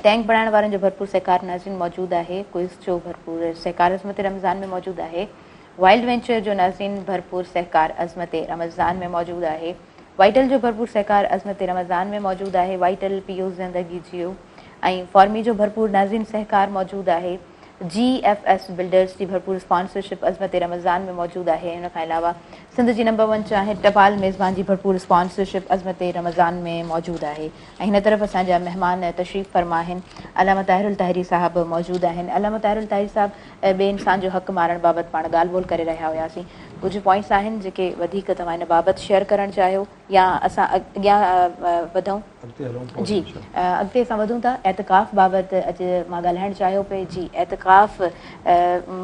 Speaker 1: टैंक बणाइण वारनि जो भरपूर सहकार नाज़रीन मौजूदु आहे. क्विज़ जो भरपूर सहकार अज़मत रमज़ान में मौजूदु आहे. वाइल्ड वेंचर जो नाज़रीन भरपूर सहकार अज़मत रमज़ान में मौजूदु आहे. वाइटल जो भरपूर सहकार अज़मत रमज़ान में मौजूदु आहे. वाइटल पियो ज़िंदगी जियो. ऐं फॉर्मी जो भरपूर नाज़रीन सहकार मौजूदु आहे. GFS बिल्डर्स जी भरपूर स्पॉन्सरशिप अज़मत रमज़ान में मौजूद आहे। इन खां अलावा सिंध जी नंबर 1 चाहे टपाल मेज़बान जी भरपूर स्पॉन्सरशिप अज़मत रमज़ान में मौजूद आहे। ऐं हिन तरफ़ असांजा महिमान तशरीफ़ फरमा आहिनि। अलामा ताहिरुल ताहिरी साहब मौजूद आहिनि। अलामा ताहिरुल ताहिरी साहब ॿिए इंसान जो हक़ मारण बाबति पाण ॻाल्हि ॿोल करे रहिया हुआसीं। कुझु पॉइंट्स आहिनि जेके वधीक तव्हां हिन बाबति शेयर करणु चाहियो या असां अॻियां वधूं? जी, अॻिते असां वधूं था। एतिकाफ़ बाबति अॼु मां ॻाल्हाइणु चाहियो पई। जी, एतिकाफ़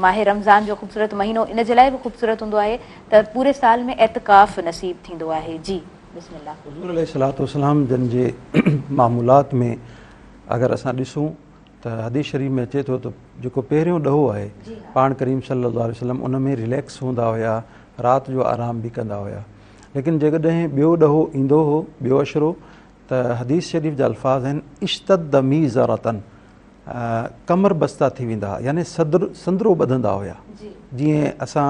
Speaker 1: माह रमज़ान जो ख़ूबसूरत महीनो इन जे लाइ बि ख़ूबसूरत हूंदो आहे त पूरे साल में एतिकाफ़ नसीब थींदो आहे। जी बिस्मिल्लाह।
Speaker 4: हुज़ूर अलैहिस्सलातु वस्सलाम जन जे मामूलात में अगरि असां ॾिसूं त हदीस शरीफ़ में अचे थो त जेको पहिरियों ॾहो आहे पाण करीम सल्लल्लाहु अलैहि वसल्लम उन में रिलैक्स हूंदा हुया, राति जो आराम बि कंदा हुया। लेकिन जेकॾहिं ॿियो ॾहो ईंदो हो, ॿियो अशरो, त हदीस शरीफ़ जा अल्फाज़ आहिनि इश्तद मीज़रतन, कमर बस्ता थी वेंदा हुआ, यानी संदरो ॿधंदा हुया। जीअं असां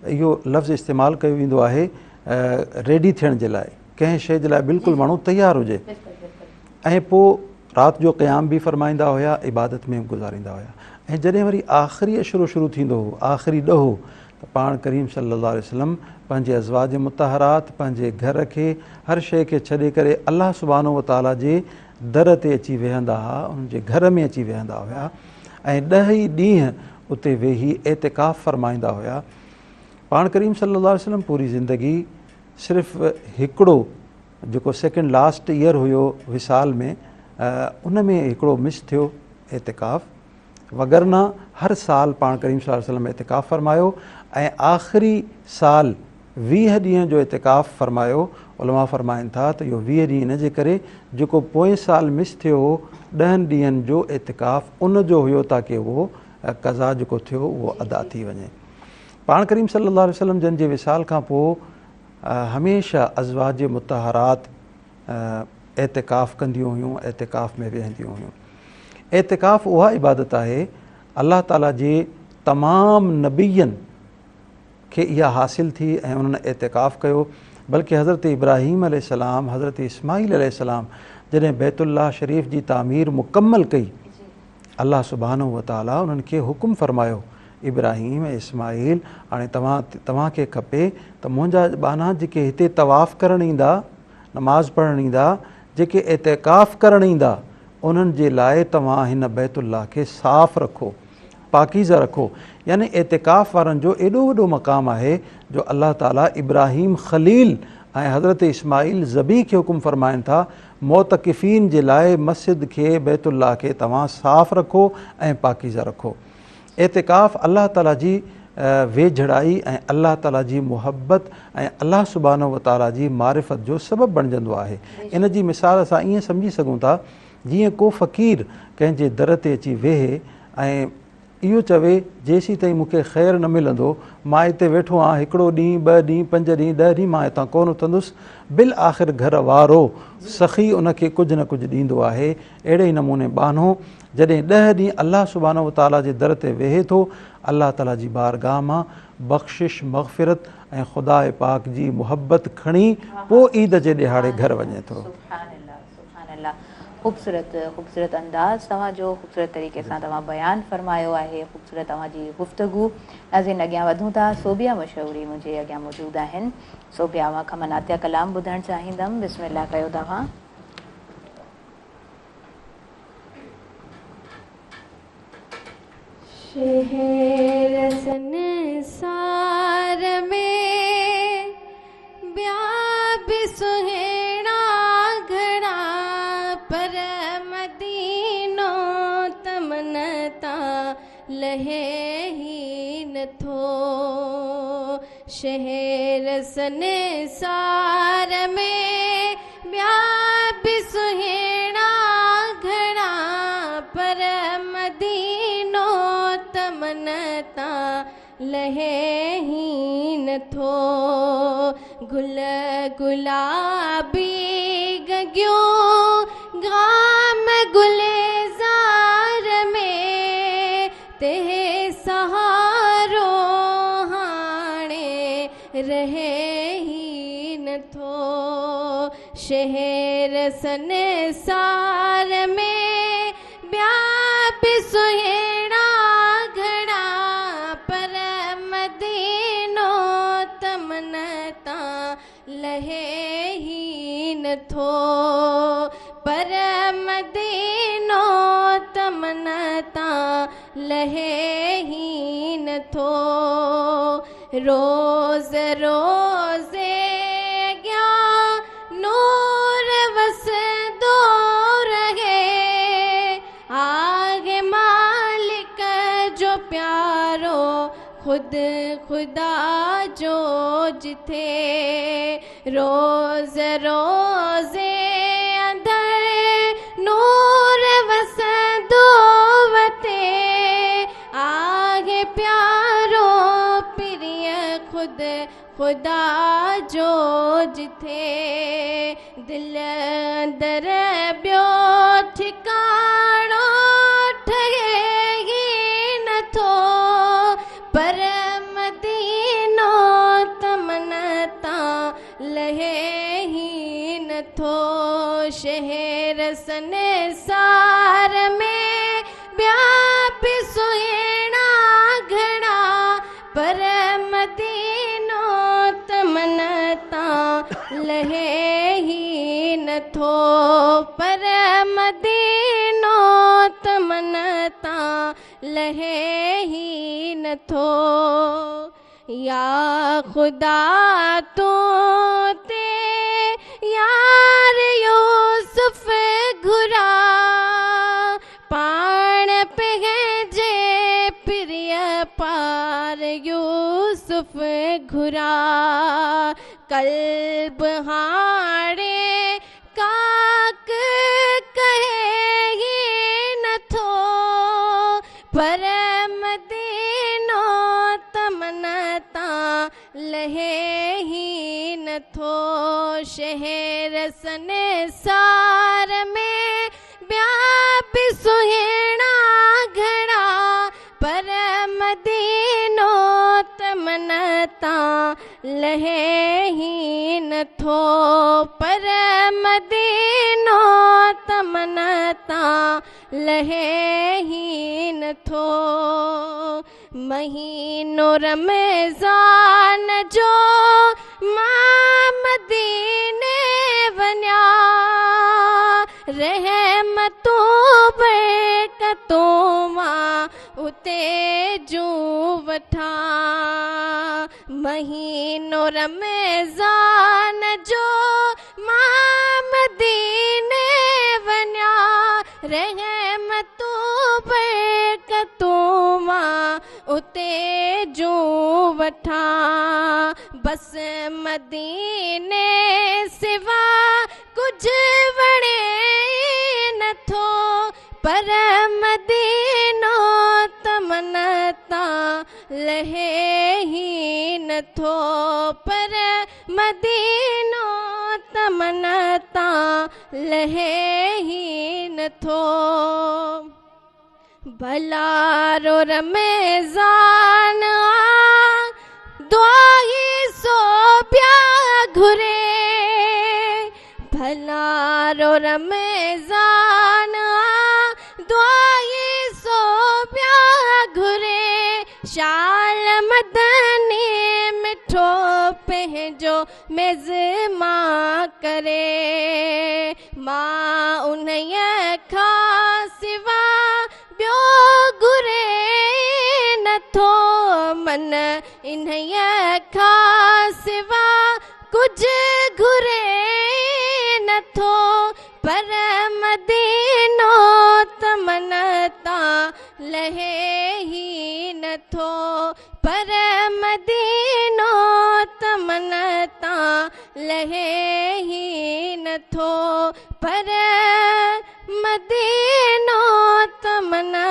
Speaker 4: इहो लफ़्ज़ इस्तेमालु कयो वेंदो आहे रेडी थियण जे लाइ, कंहिं शइ जे लाइ बिल्कुलु माण्हू तयारु हुजे। ऐं पोइ राति जो क़याम बि फ़रमाईंदा हुया, इबादत में गुज़ारींदा हुया। ऐं जॾहिं वरी आख़िरी अशरो शुरू थींदो हो, आख़िरी ॾहो, त पाण करीम सल्लल्लाहु अलैहि वसल्लम पंहिंजे अज़वाज मुतहरात, पंहिंजे घर खे, हर शइ खे छॾे करे अल्लाह सुब्हानो व तआला जे दर ते अची वेहंदा हुआ, उन्हनि जे घर में अची वेहंदा हुया ऐं 10 ई ॾींहं उते वेही एतिकाफ़ फ़रमाईंदा हुया। पाण करीम सल्लल्लाहु अलैहि वसल्लम पूरी ज़िंदगी सिर्फ़ु हिकिड़ो जेको सेकेंड लास्ट ईयर हुयो विसाल में, उन में हिकिड़ो मिस थियो एतिकाफ़, वगरना हर साल पाण करीम सल्लल्लाहु अलैहि वसल्लम एतिकाफ़ फ़रमायो ऐं आख़िरी साल 20 ॾींहं जो एतिकाफ़ फ़रमायो। उलमा फ़रमाइनि था त इहो 20 ॾींहं इन जे करे जेको पोएं साल मिस थियो हो 10 ॾींहंनि जो एतिकाफ़ उन जो हुयो ताकी उहो क़ज़ा जेको थियो उहो अदा थी वञे। पाण करीम सल्लल्लाहु अलैहि वसल्लम जन जे विसाल खां पोइ हमेशह अज़वाज मुतहरात एतिकाफ़ कंदियूं हुयूं, एतिकाफ़ में वेहंदियूं हुयूं। एतिकाफ़ उहा इबादत आहे अल्लाह ताला जे तमामु नबीयनि खे इहा हासिल थी ऐं उन्हनि एतिकाफ़ कयो। बल्कि हज़रत इब्राहीम अलैहिस्सलाम, हज़रत इस्माईल अलैहिस्सलाम जॾहिं बैतुल्लाह शरीफ़ जी तामीर मुकम्मल कई, अल्लाह सुब्हानहू व तआला उन्हनि खे हुकुम फ़रमायो, इब्राहीम ऐं इस्माईल, हाणे तव्हांखे खपे त मुंहिंजा ॿाना जेके हिते तवाफ़ करणु ईंदा, नमाज़ पढ़णु ईंदा, जेके एतिकाफ़ करणु ईंदा, उन्हनि जे लाइ तव्हां हिन बैतुल्लाह खे साफ़ रखो, पाकीज़ा रखो। यानी एतिकाफ़ वारनि जो एॾो वॾो मक़ाम आहे जो अल्लाह ताला इब्राहीम ख़लील ऐं हज़रत इस्माईल ज़बी खे हुकुम फ़रमाइनि था, मोतक़िफ़ीन जे लाइ मस्जिद खे, बैतुल्लाह खे तव्हां साफ़ रखो ऐं पाकीज़ा रखो। एतिकाफ़ अल्लाह ताला जी वेझड़ाई ऐं अल्लाह ताला जी मुहबत ऐं अल्लाह सुब्हानहू व तआला जी मारिफत जो सबबु बणिजंदो आहे। इन जी मिसाल असां ईअं सम्झी सघूं था जीअं को फ़क़ीर कंहिंजे दर ते अची वेहे ऐं इहो चवे जेसीं ताईं मूंखे ख़ैरु न मिलंदो, मां हिते वेठो आहियां, हिकिड़ो ॾींहुं, 2 ॾींहं, 5 ॾींहं, 10 ॾींहं मां हितां कोन उथंदुसि, बिल आख़िर घर वारो सख़ी उनखे कुझु न कुझु ॾींदो आहे। अहिड़े ई नमूने बानो जॾहिं 10 ॾींहं अल्लाह सुब्हानहू व तआला जे दर ते वेहे थो, अल्लाह ताला जी बारगाह मां बख़्शिश, मग़फ़िरत ऐं ख़ुदा पाक जी मुहबत खणी पोइ ईद जे ॾिहाड़े घर वञे थो।
Speaker 1: ख़ूबसूरत ख़ूबसूरत अंदाज़ तव्हांजो, ख़ूबसूरत तरीक़े सां तव्हां बयानु फ़रमायो आहे, ख़ूबसूरत तव्हांजी गुफ़्तगू। नाज़रीन अॻियां वधूं था। सोबिया मशहूरी मुंहिंजे अॻियां मौजूदु आहिनि। सोबिया मां खां नातिया कलाम ॿुधणु चाहींदमि। बिस्मिल्लाह कयो तव्हां।
Speaker 5: शहर संसार में ॿिया बि सुहिणा घणा, पर मदीनो तमन तां लहे ही नथो। शहर संसार में ॿिया बि सुहिणा घणा, पर मदीनो तमन तां लहे ही नथो। गुल गुलाबी गगियूं गाम गुलेज़ार में, ते सहारो हाणे रहे ही नथो। शहर संसार में ॿिया बि सुहिणा लहे ही नथो पर मदीनो तमन्ना लहे ही नथो रोज़ रोज़े अॻियां नूर वसदो रहे आगे मालिक जो प्यारो खुद खुदा जो जिथे रोज़ रोज़े अंदर नूर वसदो वते आगे प्यारो प्रिय खुद खुदा जो जिथे दिल अंदर ॿियो ठिकाणो ठहे ही नथो पर मदीनो तमन्ना लहे ही नथो शहर संसार में ॿिया बि सुहिणा घणा पर मदीनो तमन्ना लहे ही नथो पर मदीनो तमन्ना लहे ही नथो या खुदा तो ते यार यूसुफ घुरा पाण पंहिंजे प्रिय पार यूसुफ घुरा कल्ब हाणे काक कहे ही नथो पर मदीनो तमन्ना लहे ही नथो शहर संसार में ॿिया बि सुहिणा घणा पर मदीनो तमन्ना लहे ही नथो पर मदीनो तमन्ना लहे ही नथो महीनो रमज़ान जो मां मदीने वञा रहमतूं बरकतूं मां उते जूं वठां महीनो रमज़ान जो मां मदीने वञा रहमतूं बरकतूं मां उते जूं वठां बस मदीने सिवा कुझु वणे नथो पर मदीनो तमन्ना लहे ही नथो पर मदीनो तमन्ना लहे ही नथो भलारो रमज़ान दुआई सो प्या घुरे भलारो रमज़ान दुआई सो प्या घुरे शाल मदनी मिठो पंहिंजो मेज़मां करे मां उन्हीअ खां सिवा ॿियो घुरे नथो मन इन्हीअ खां सिवा कुझु घुरे नथो पर मदीनो तमन्ना लहे ही नथो पर मदीनो तमन्ना लहे ही नथो पर मदीनो तमन्ना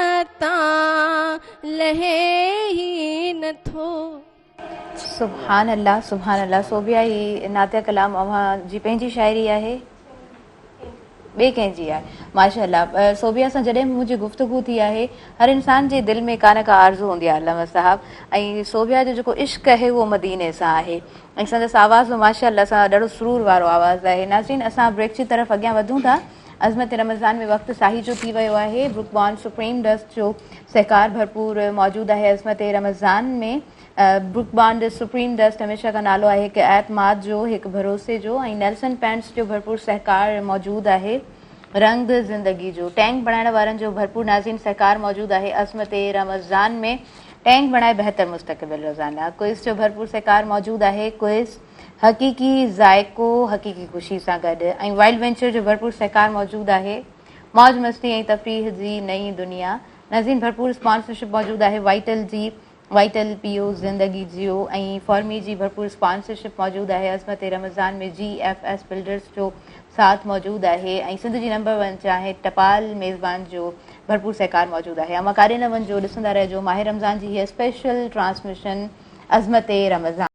Speaker 5: लहे ही नथो
Speaker 1: सुभान अल्लाह सोबिया ही नातिया कलाम अव्हां जी पंहिंजी शाइरी आहे ॿिए कंहिंजी आहे माशाअल्लाह सोबिया सां जॾहिं मुंहिंजी गुफ़्तगू थी आहे हर इंसान जे दिलि में का न का आरज़ू हूंदी आहे अल्लामा साहब ऐं सोबिया जो जेको इश्क़ आहे उहो मदीने सां आहे ऐं संदसि आवाज़ माशाअल्लाह सां ॾाढो सुरूर वारो आवाज़ु आहे नाज़रीन असां ब्रेक जी तरफ़ अॻियां वधूं था अज़मत रमज़ान में वक़्तु साही जो थी वियो आहे ब्रुकबॉर्न सुप्रीम डस्ट जो सहकार भरपूर मौजूदु आहे अज़मत रमज़ान में ब्रुक बॉन्ड सुप्रीम डस्ट हमेशा का नालो आहे हिकु एतमाद जो, हिकु भरोसे जो, ऐं नेल्सन पेंट्स जो भरपूर सहकार मौजूदु आहे, रंग ज़िंदगी जो। टैंक बणाइण वारनि जो भरपूर नाज़ीन सहकार मौजूदु आहे अज़मत रमज़ान में। टैंक बणाए बहितर मुस्तक़बिल रोज़ाना। क्विज़ जो भरपूर सहकार मौजूदु आहे। क्विज़ हक़ीक़ी ज़ाइको हक़ीक़ी ख़ुशी सां गॾु। ऐं वाइल्ड वेंचर जो भरपूर सहकार मौजूदु आहे। मौज मस्ती ऐं तफ़रीह जी नई दुनिया। नाज़ीन भरपूर स्पॉन्सरशिप मौजूदु आहे वाइटल जी, वाइटल पीओ ज़िंदगी जियो, ऐं फॉर्मी जी भरपूर स्पॉन्सरशिप मौजूदु आहे। अज़मत रमज़ान में GFS बिल्डर्स जो साथ मौजूदु आहे, ऐं सिंध जी नंबर 1 चाहे टपाल मेज़बान जो भरपूर सहकार मौजूदु आहे। अमा कारे न वञिजो, ॾिसंदा रहिजो माह रमज़ान जी हीअ स्पेशल ट्रांसमिशन अज़मत रमज़ान।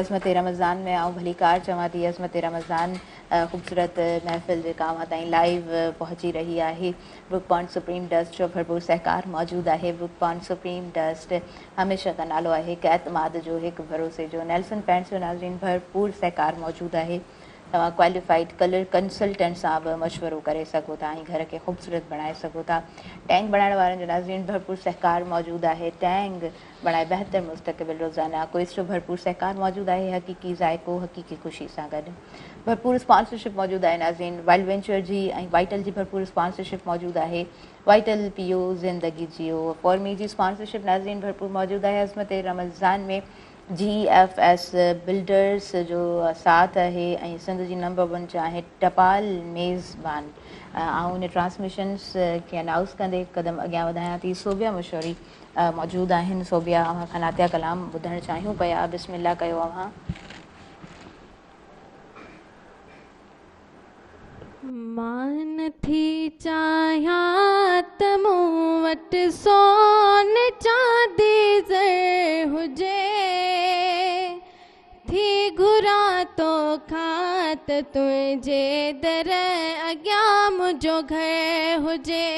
Speaker 1: عظمت रमज़ान में आऊं भली कार चवां थी अज़मत रमज़ान ख़ूबसूरत महफ़िल जेका अवां ताईं लाइव पहुची रही आहे। ब्रुक पॉइंट सुप्रीम डस्ट जो भरपूर सहकार मौजूदु आहे। ब्रुक पॉइंट सुप्रीम डस्ट हमेशह का नालो आहे हिकु एतमाद जो, हिकु भरोसे जो। नेल्सन पेंट्स जो नाज़रीन भरपूर सहकार मौजूदु आहे। तव्हां क्वालिफाइड कलर कंसल्टेंट सां बि मशवरो करे सघो था ऐं घर खे ख़ूबसूरत बणाए सघो था। टैंक बणाइण वारनि जो नाज़रीन भरपूर सहकार मौजूदु आहे। टैंक बणाए बहितर मुस्तक़बिल रोज़ाना कोइस जो भरपूर सहकार मौजूदु आहे। हक़ीक़ी ज़ाइक़ो हक़ीक़ी ख़ुशी सां गॾु भरपूर स्पॉन्सरशिप मौजूदु आहे नाज़रीन। वाइल्ड वेंचर जी ऐं वाइटल जी भरपूर स्पॉन्सरशिप मौजूदु आहे। वाइटल पीओ ज़िंदगी जियो फॉर्मी जी स्पॉन्सरशिप नाज़रीन भरपूर मौजूदु आहे। अज़मत रमज़ान में GFS बिल्डर्स जो साथ आहे ऐं सिंध जी नंबर 1 चाहे टपाल मेज़बान। ऐं उन ट्रांसमिशन्स खे अनाउंस कंदे क़दम अॻियां वधायां थी। सोबिया मशहूरी मौजूदु आहिनि। सोबिया अव्हां खां नातिया कलाम ॿुधणु चाहियूं पिया। बिस्मिल्लाह कयो अव्हां।
Speaker 5: मान थी चाहियां त मूं वटि सोन चांदी ज़र हुजे, थी घुरां तो खां त तुंहिंजे दर अॻियां मुंहिंजो घर हुजे,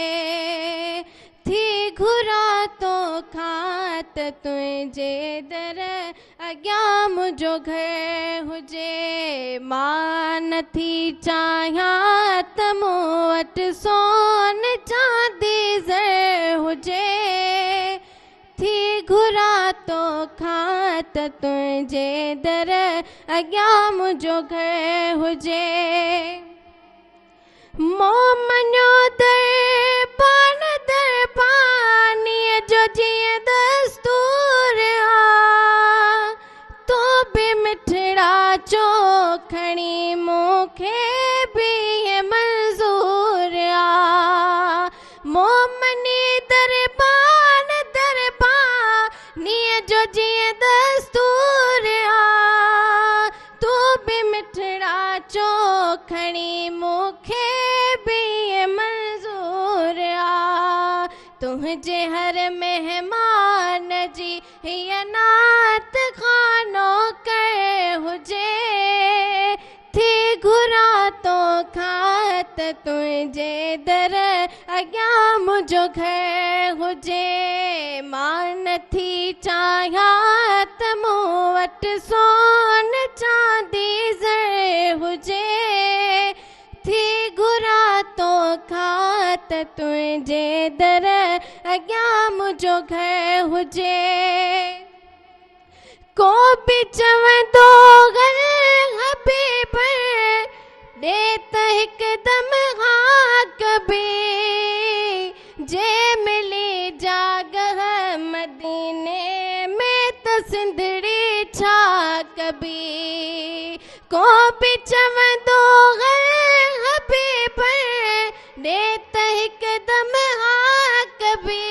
Speaker 5: थी घुरां तो खां त तुंहिंजे दर अॻियां मुंहिंजो घर हुजे। मां नथी चाहियां त मूं वटि सोन चांदी ज़र हुजे, थी घुरां तो खां त तुंहिंजे दर अॻियां मुंहिंजो घर हुजे। मोह मञो दर पान दर पानीअ जो जीअं दस्तूर आ, तो बि मिठड़ा चो खणी मूंखे बि ईअं मंज़ूर आ। मोह मनी दर पानीअ जो जीअं दस्तूर आ, तो बि मिठड़ा चो खणी मूंखे बि ईअं मंज़ूर आ। तुंहिंजे हर महिमान जी हीअ नात खानो कर हुजे, थी घुरां तो खां त तुंहिंजे दर अॻियां मुंहिंजो घर हुजे। मां नथी चाहियां त मूं वटि सोन चांदी ज़र हुजे, थी घुरां तो खां त तुंहिंजे दर अॻियां मुंहिंजो घर हुजे। को बि चवंदो हबीब ॾे त हिकदमि हा कबी, जे मिली जागह मदीने में त सिंधड़ी छा कबी। को बि चवंदो हबीब ॾे त हिकदमि हा कबी,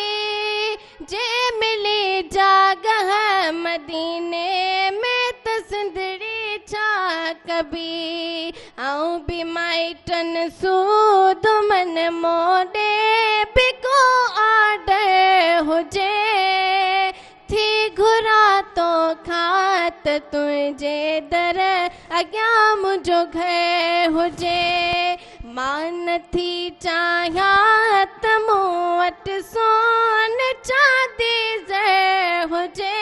Speaker 5: जे मिली जागह मदीने में त सिंधड़ी छा कबी। आऊं बि माइटनि सूद मन मोॾे बि को आर्डर हुजे, थी घुरां तो खां त तुंहिंजे दर अॻियां मुंहिंजो घर हुजे। मां नथी चाहियां त मूं वटि सोन चांदी ज़र हुजे,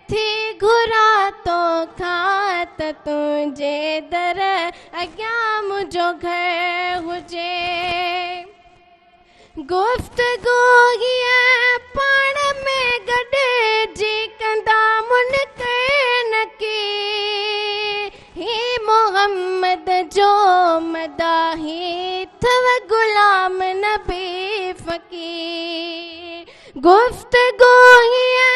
Speaker 5: थी घुरां तो खां त तुंहिंजे दर अॻियां मुंहिंजो घर हुजे। गुफ़्तगू हीअ पाण में गॾिजी कंदा मुनकर की, ही मोहम्मद जो मदाही थव गुलाम नबी फ़कीर। गुफ़्तगू हीअ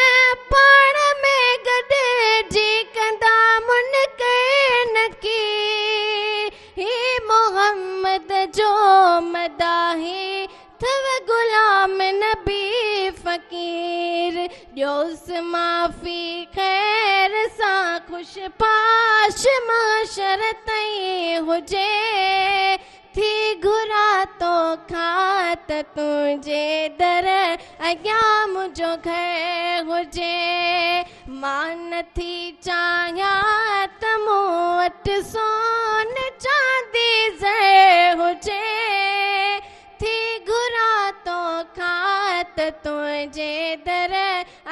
Speaker 5: पाण में गॾिजी कंदा मुनकर की, ही मोहम्मद जो मदाही थव गुलाम नबी फ़कीर। ॾियोसि माफ़ी ख़ैर सां ख़ुश पाश माशर ताईं हुजे, थी घुरां तो खां त तुंहिंजे दर अॻियां मुंहिंजो घर हुजे। मां नथी चाहियां त मूं वटि सोन चांदी ज़र हुजे, थी घुरां तोखां त तुंहिंजे दर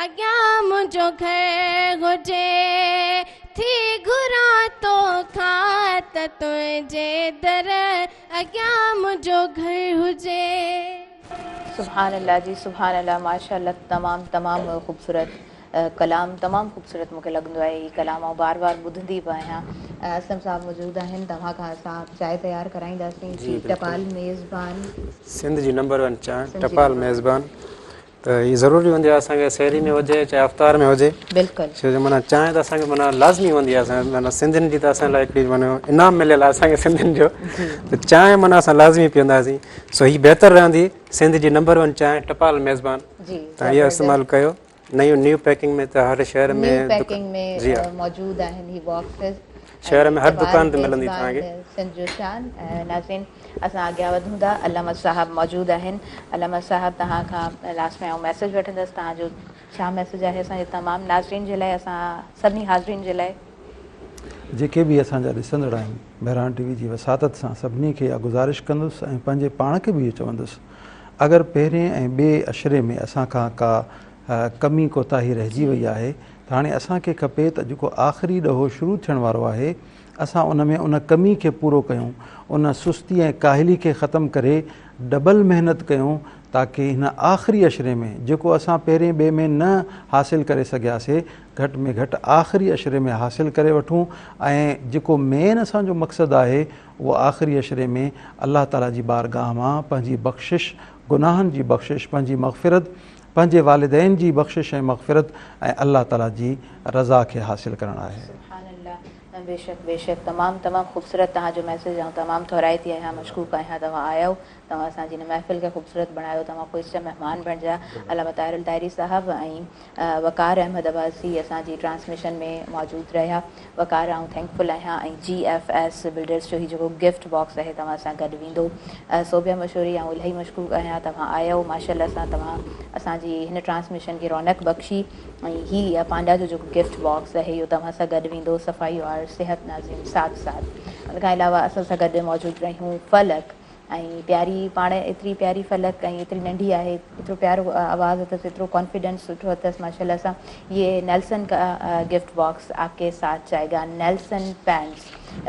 Speaker 5: अॻियां मुंहिंजो घर हुजे, थी घुरां तोखां त तुंहिंजे दर अॻियां मुंहिंजो घर हुजे।
Speaker 1: सुभान अल्लाह जी, सुभान अल्लाह, माशाअल्लाह, तमामु ख़ूबसूरत कलाम, तमामु ख़ूबसूरत मूंखे लॻंदो आहे हीउ कलाम, ऐं बार बार ॿुधंदी बि आहियां। असम साहब मौजूदु आहिनि, तव्हां खां असां चांहि तयारु कराईंदासीं। टपाल मेज़बान
Speaker 2: सिंध जी नंबर 1 चांहि, टपाल मेज़बान। त हीअ ज़रूरी हूंदी आहे असांखे शहरी में हुजे चाहे अफ़्तार में हुजे,
Speaker 1: बिल्कुलु,
Speaker 2: छो जो माना चांहि त असांखे माना लाज़मी हूंदी आहे। असां माना सिंधियुनि जी त असां लाइ हिकिड़ी माना इनाम मिलियल आहे असांखे सिंधियुनि जो, त चांहि माना असां लाज़मी पीअंदासीं। सो हीअ बहितरु रहंदी सिंध जी नंबर 1 चांहि टपाल मेज़बान। तव्हां इहा इस्तेमालु कयो। न्यू पैकिंग में त हर शहर में
Speaker 1: मौजूदु आहिनि हीअ बॉक्सिस,
Speaker 2: शहर में हर दुकान ते मिलंदी तव्हांखे।
Speaker 1: सिंध जो शान। नाज़रीन, असां अॻियां वधूं था। अलामा साहब मौजूदु आहिनि। अलामा साहब, तव्हां खां लास्ट में मैसेज वठंदसि, तव्हांजो छा मैसेज आहे असांजे तमामु नाज़रीन जे लाइ, असां सभिनी हाज़रीन जे लाइ?
Speaker 4: जेके बि असांजा ॾिसंदड़ आहिनि, बहिरान टीवी जी वसातत सां सभिनी खे इहा गुज़ारिश कंदुसि ऐं पंहिंजे पाण खे बि इहो चवंदुसि, अगरि पहिरें ऐं ॿिए अशरे में असांखां का कमी कोताही रहिजी वई आहे त हाणे असांखे खपे त जेको आख़िरी ॾहो शुरू थियण वारो आहे असां उन में उन कमी खे पूरो कयूं, उन सुस्ती ऐं काहिली खे ख़तमु करे डबल महिनत कयूं, ताकी हिन आख़िरी अशरे में जेको असां पहिरें ॿिए में न हासिलु करे सघियासीं, घटि में घटि आख़िरी अशरे में हासिलु करे वठूं। ऐं जेको मेन असांजो मक़सदु आहे उहो आख़िरी अशरे में अलाह ताला जी बारगाह मां पंहिंजी बख़्शिश, गुनाहनि जी बख़्शिश, पंहिंजी मग़फ़िरत, पंहिंजे वालिदैन जी बख़्शिश ऐं मग़फ़िरत ऐं अलाह ताला जी रज़ा खे हासिलु करणु आहे।
Speaker 1: बेशक बेशक, तमामु ख़ूबसूरत तव्हांजो मैसेज, ऐं तमामु थोराइती आहियां, मशकूक आहियां तव्हां आयो, तव्हां असांजी हिन महफ़िल खे ख़ूबसूरत बणायो, तव्हां ख़ुशि महिमान बणिजा। अलामा ताहिर ताहिरी साहब ऐं वक़ार अहमद अब्बासी असांजी ट्रांसमिशन में मौजूदु रहिया। वक़ार, आउं थैंकफुल आहियां। ऐं GFS बिल्डर्स जो ही जेको गिफ्ट बॉक्स आहे तव्हां सां गॾु वेंदो। सोबिया मशहूरी, ऐं इलाही मशकूक आहियां, तव्हां आयो माशाअल्लाह सां, तव्हां असांजी हिन ट्रांसमिशन खे रौनक बख़्शी। ऐं हीअ पांडा जो जेको गिफ्ट बॉक्स आहे इहो तव्हां सां गॾु वेंदो। सफ़ाई और सिहत नाज़रीन साथ साथ। उन खां अलावा असां सां गॾु मौजूदु रहियूं फलक, ऐं प्यारी, पाण एतिरी प्यारी फलक, ऐं एतिरी नंढी आहे, एतिरो प्यारो आवाज़ु अथसि, एतिरो कॉन्फिडेंस सुठो अथसि माशाअल्लाह सां। ये नेल्सन का गिफ्ट बॉक्स आपके साथ जाएगा, नेल्सन पैंट्स,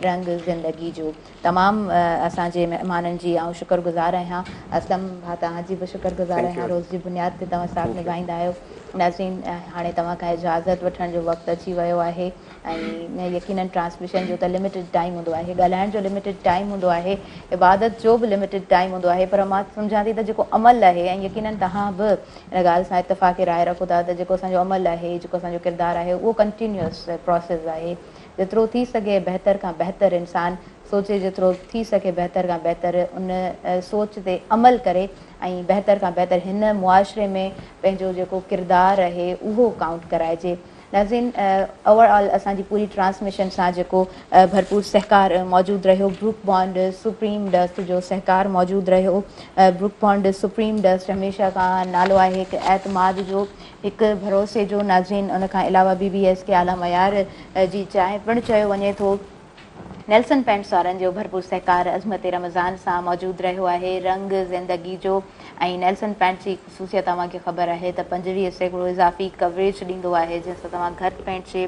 Speaker 1: रंग ज़िंदगी जो। तमामु असांजे महिमाननि जी आउं शुक्रगुज़ार आहियां। असलम भाउ, तव्हांजी बि शुक्रगुज़ार आहियां, रोज़ जी बुनियाद ते तव्हां साथ निभाईंदा आहियो। नाज़रीन, हाणे तव्हां खां इजाज़त वठण जो वक़्तु अची वियो आहे, ऐं यकीनन ट्रांसमिशन जो त लिमिटेड टाइम हूंदो आहे, ॻाल्हाइण जो लिमिटेड टाइम हूंदो आहे, इबादत जो बि लिमिटेड टाइम हूंदो आहे, पर मां सम्झां थी त जेको अमल आहे, ऐं यकीनन तव्हां बि हिन ॻाल्हि सां इतफ़ाक़ राय रखो था त जेको असांजो अमल आहे, जेको असांजो किरदारु आहे, उहो कंटिन्यूअस प्रोसेस आहे। जेतिरो थी सघे बहितर खां बहितर इंसानु सोचे, जेतिरो थी सघे बहितर खां बहितर उन सोच ते अमल करे, ऐं बहितर खां बहितर हिन मुआशरे में पंहिंजो जेको किरदारु आहे उहो काउंट कराइजे। नाज़रीन, ओवरऑल असांजी पूरी ट्रांसमिशन सां जेको भरपूर सहकार मौजूदु रहियो, ब्रुक बॉन्ड सुप्रीम डस्ट जो सहकार मौजूदु रहियो। ब्रुक बॉन्ड सुप्रीम डस्ट हमेशह खां नालो आहे हिकु एतमाद जो, हिकु भरोसे जो। नाज़रीन, उन खां अलावा BBS के आला मयार जी चांहि पिणु चयो वञे थो। नेल्सन पैंट्स वारनि जो भरपूर सहकार अज़मत रमज़ान सां मौजूदु रहियो आहे, रंग ज़िंदगी जो। ऐं नेल्सन पैंट्स जी ख़ुसूसियत तव्हांखे ख़बर आहे त 25% इज़ाफ़ी कवरेज ॾींदो आहे, जंहिंसां तव्हां घटि पेंट जे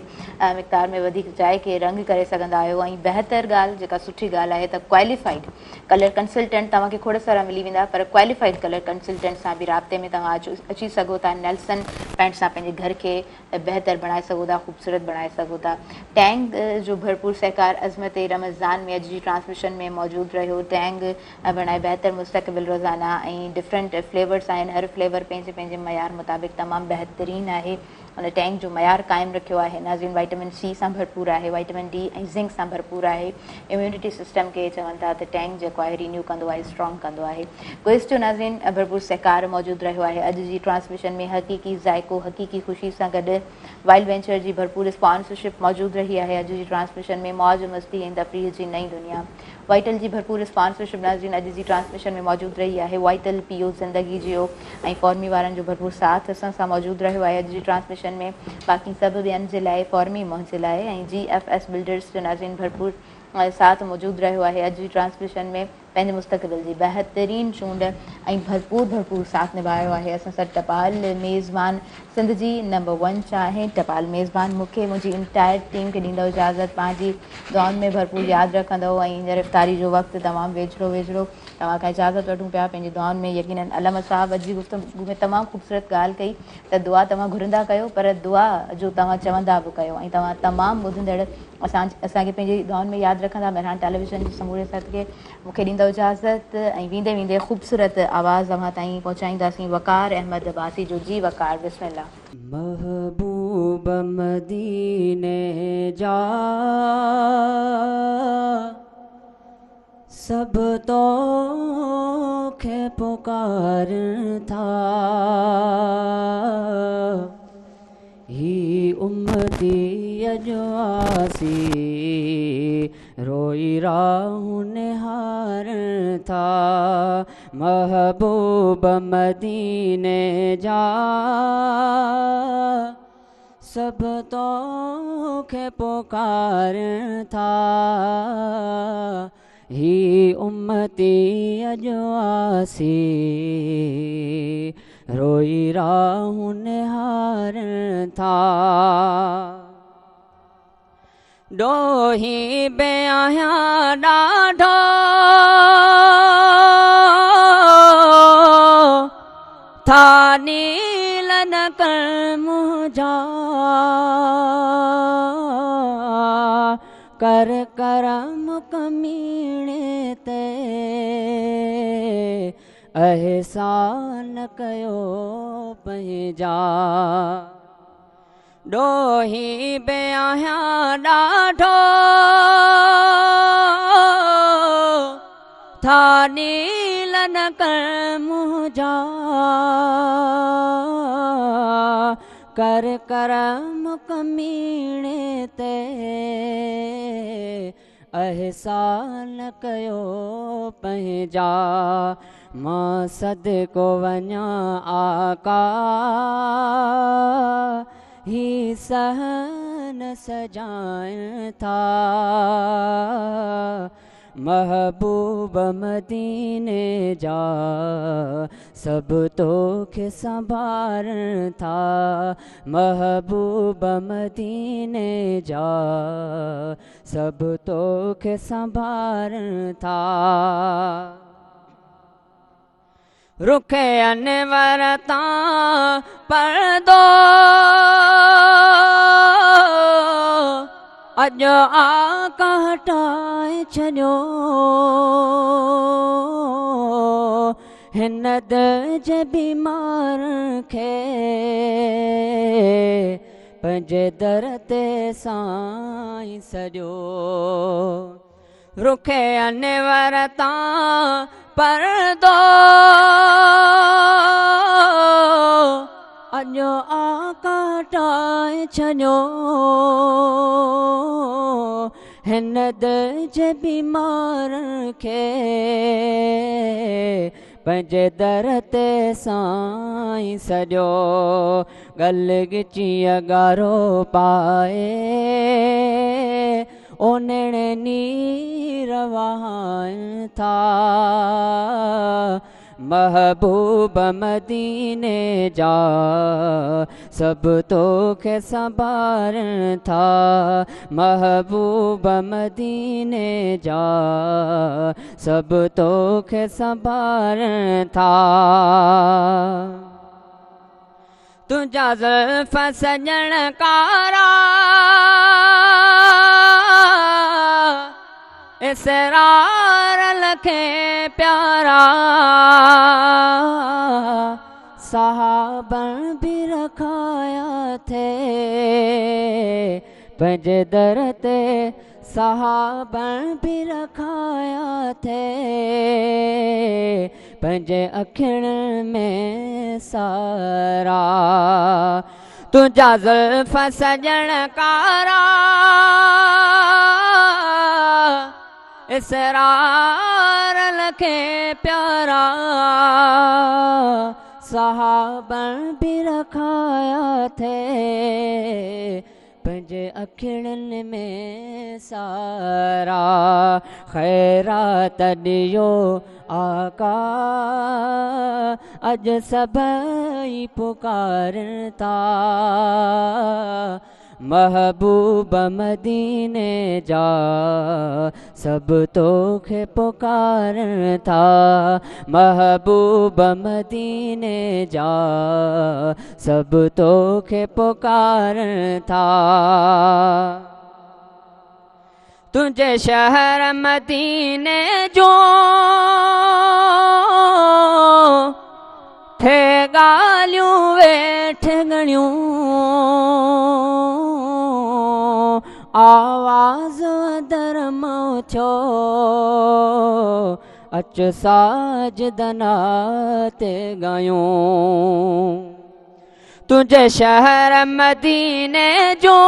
Speaker 1: मिक़दार में वधीक जाइ खे रंग करे सघंदा आहियो। ऐं बहितर ॻाल्हि, जेका सुठी ॻाल्हि आहे त क्वालिफाइड कलर कंसल्टेंट तव्हांखे खोड़ सारा मिली वेंदा, पर क्वालिफाइड कलर कंसल्टेंट सां बि राब्ते में तव्हां अची सघो था। नेल्सन पैंट सां पंहिंजे घर खे बहितर बणाए सघो था, ख़ूबसूरत बणाए सघो था। टैंग जो भरपूर सहकार अज़मत रमज़ान में अॼु जी ट्रांसमिशन में मौजूदु रहियो। टैंग बणाए बहितर मुस्तक़बिल रोज़ाना, ऐं डिफरेंट फ्लेवर्स आहिनि, हर फ्लेवर पंहिंजे पंहिंजे मयार मुताबिक़ तमामु बहितरीनु आहे। उन टैंक जो मयार क़ाइमु रखियो आहे। नाज़रीन, विटामिन C सां भरपूर आहे, विटामिन D ऐं ज़िंक सां भरपूर आहे। इम्यूनिटी सिस्टम खे चवनि था त टैंक जेको आहे रिन्यू कंदो आहे, स्ट्रॉन्ग कंदो आहे। क्विज़ जो नाज़रीन भरपूर सहकार मौजूदु रहियो आहे। अॼु जी ट्रांसमिशन में हक़ीक़ी ज़ाइको, हक़ीक़ी ख़ुशी सां गॾु वाइल्ड वेंचर जी भरपूर स्पॉन्सरशिप मौजूदु रही आहे। अॼु जी ट्रांसमिशन में मौज मस्ती ऐं तफ़रीह जी नई दुनिया वाइटल जी भरपूर स्पॉन्सरशिप नाज़रीन अॼु जी ट्रांसमिशन में मौजूदु रही आहे। वाइटल पीओ ज़िंदगी जियो ऐं फॉर्मी वारनि जो भरपूर साथ असां सां मौजूदु रहियो आहे अॼु जी ट्रांसमिशन में। बाक़ी सभु ॿियनि जे लाइ फॉर्मी मुंहिंजे जे लाइ ऐं GFS बिल्डर्स जो नाज़रीन भरपूर साथ मौजूदु रहियो आहे अॼु जी ट्रांसमिशन में। पंहिंजे मुस्तक़बिल जी बहितरीन चूंड ऐं भरपूर साथ निभायो आहे असां सां टपाल मेज़बान सिंध जी नंबर 1 चाहे टपाल मेज़बान मूंखे मुंहिंजी इंटायर टीम खे ॾींदव इजाज़त। पंहिंजी दुआउनि में भरपूर यादि रखंदव ऐं हींअर इफ़्तारी जो वक़्तु तमामु वेझड़ो तव्हां खां इजाज़त वठूं पिया पंहिंजी दुआउनि में। यकीनन अलम साहब अॼु जी गुफ़्तगू में तमामु ख़ूबसूरत ॻाल्हि कई त दुआ तव्हां घुरंदा कयो पर दुआ जो तव्हां चवंदा बि कयो ऐं तव्हां तमामु ॿुधंदड़ असांखे पंहिंजी दुआउनि में यादि रखंदा। मेहरान टेलीविज़न जी समूरे सदके मूंखे ॾींदव इजाज़त ऐं वेंदे ख़ूबसूरत आवाज़ तव्हां ताईं पहुचाईंदासीं वकार अहमद अब्बासी जो। जी वकार बिस्मिल्लाह।
Speaker 6: महबूब मदीने जा सब तो खे पुकार था ही उम्मती अजवासी रोई राहु निहार था। महबूब मदीने जा सब तो खे पुकार था ही उम्मती अजवासी रोई राहु निहार था। डोही बेआया ॾाढो था नील न कर मुझा कर करम कमीणे ते एहसान कयो पंहिंजा। डोही बेआया ॾाढो था नील न कर मुझा कर करम कमीणे ते एहसान कयो पंहिंजा। मां सदको वञा आका ही सहन सजाए था। महबूब मदीने जा सब तोखे संभार था। महबूब मदीने जा सब तोखे संभार था। रुखे अनवर तां पर्दो अॼु आका हटाए छॾियो हिन दर्ज बीमार खे पंहिंजे दर ते साईं सॼो। रुखे अनवर तां पर्दो अॼु आका हटाए छॾियो हिन दर्ज बीमार खे पंहिंजे दर ते साईं सॼो। गल गिची अगारो पाए ओनणे नीर वहाइनि था। महबूब मदीने जा सब तोखे संभारनि था। महबूब मदीने जा सब तोखे संभारनि था। तुंहिंजा ज़ुल्फ़ सजण कारा इसरार लखे प्यारा सहाबन भी रखाया थे पंहिंजे दर ते सहाबन भी रखाया थे पंहिंजे अखियुनि में सारा। तुंहिंजा ज़ुल्फ़ सजण कारा इसरार लखे प्यारा सहाबन भी रखाया थे पंहिंजे अखिड़नि में सारा ख़ैरात ॾियो आका अॼु सभई पुकारनि था महबूब मदीने जा सभु तोखे पुकारनि था महबूब मदीने जा सभु तोखे पुकारनि था तुंहिंजे शहर मदीने जो थे ॻाल्हियूं वेठ ॻणियूं आवाज़ दरमो छो अच साजदना ते ॻायूं तुंहिंजे शहर मदीने जो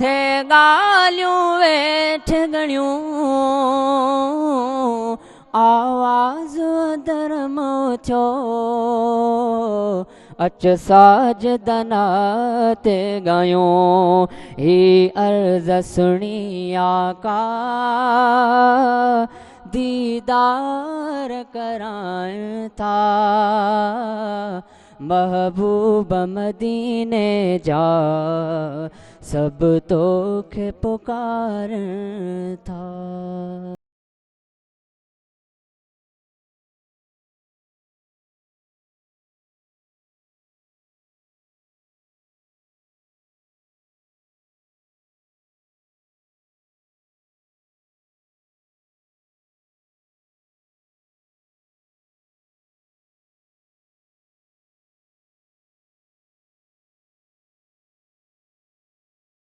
Speaker 6: थे ॻाल्हियूं वेठ ॻणियूं आवाज़ दरमो छो अच साजदना ते ॻायूं ही अर्ज़ सुणी आका दीदार कराइनि था महबूब मदीने जा सभु तोखे पुकारनि था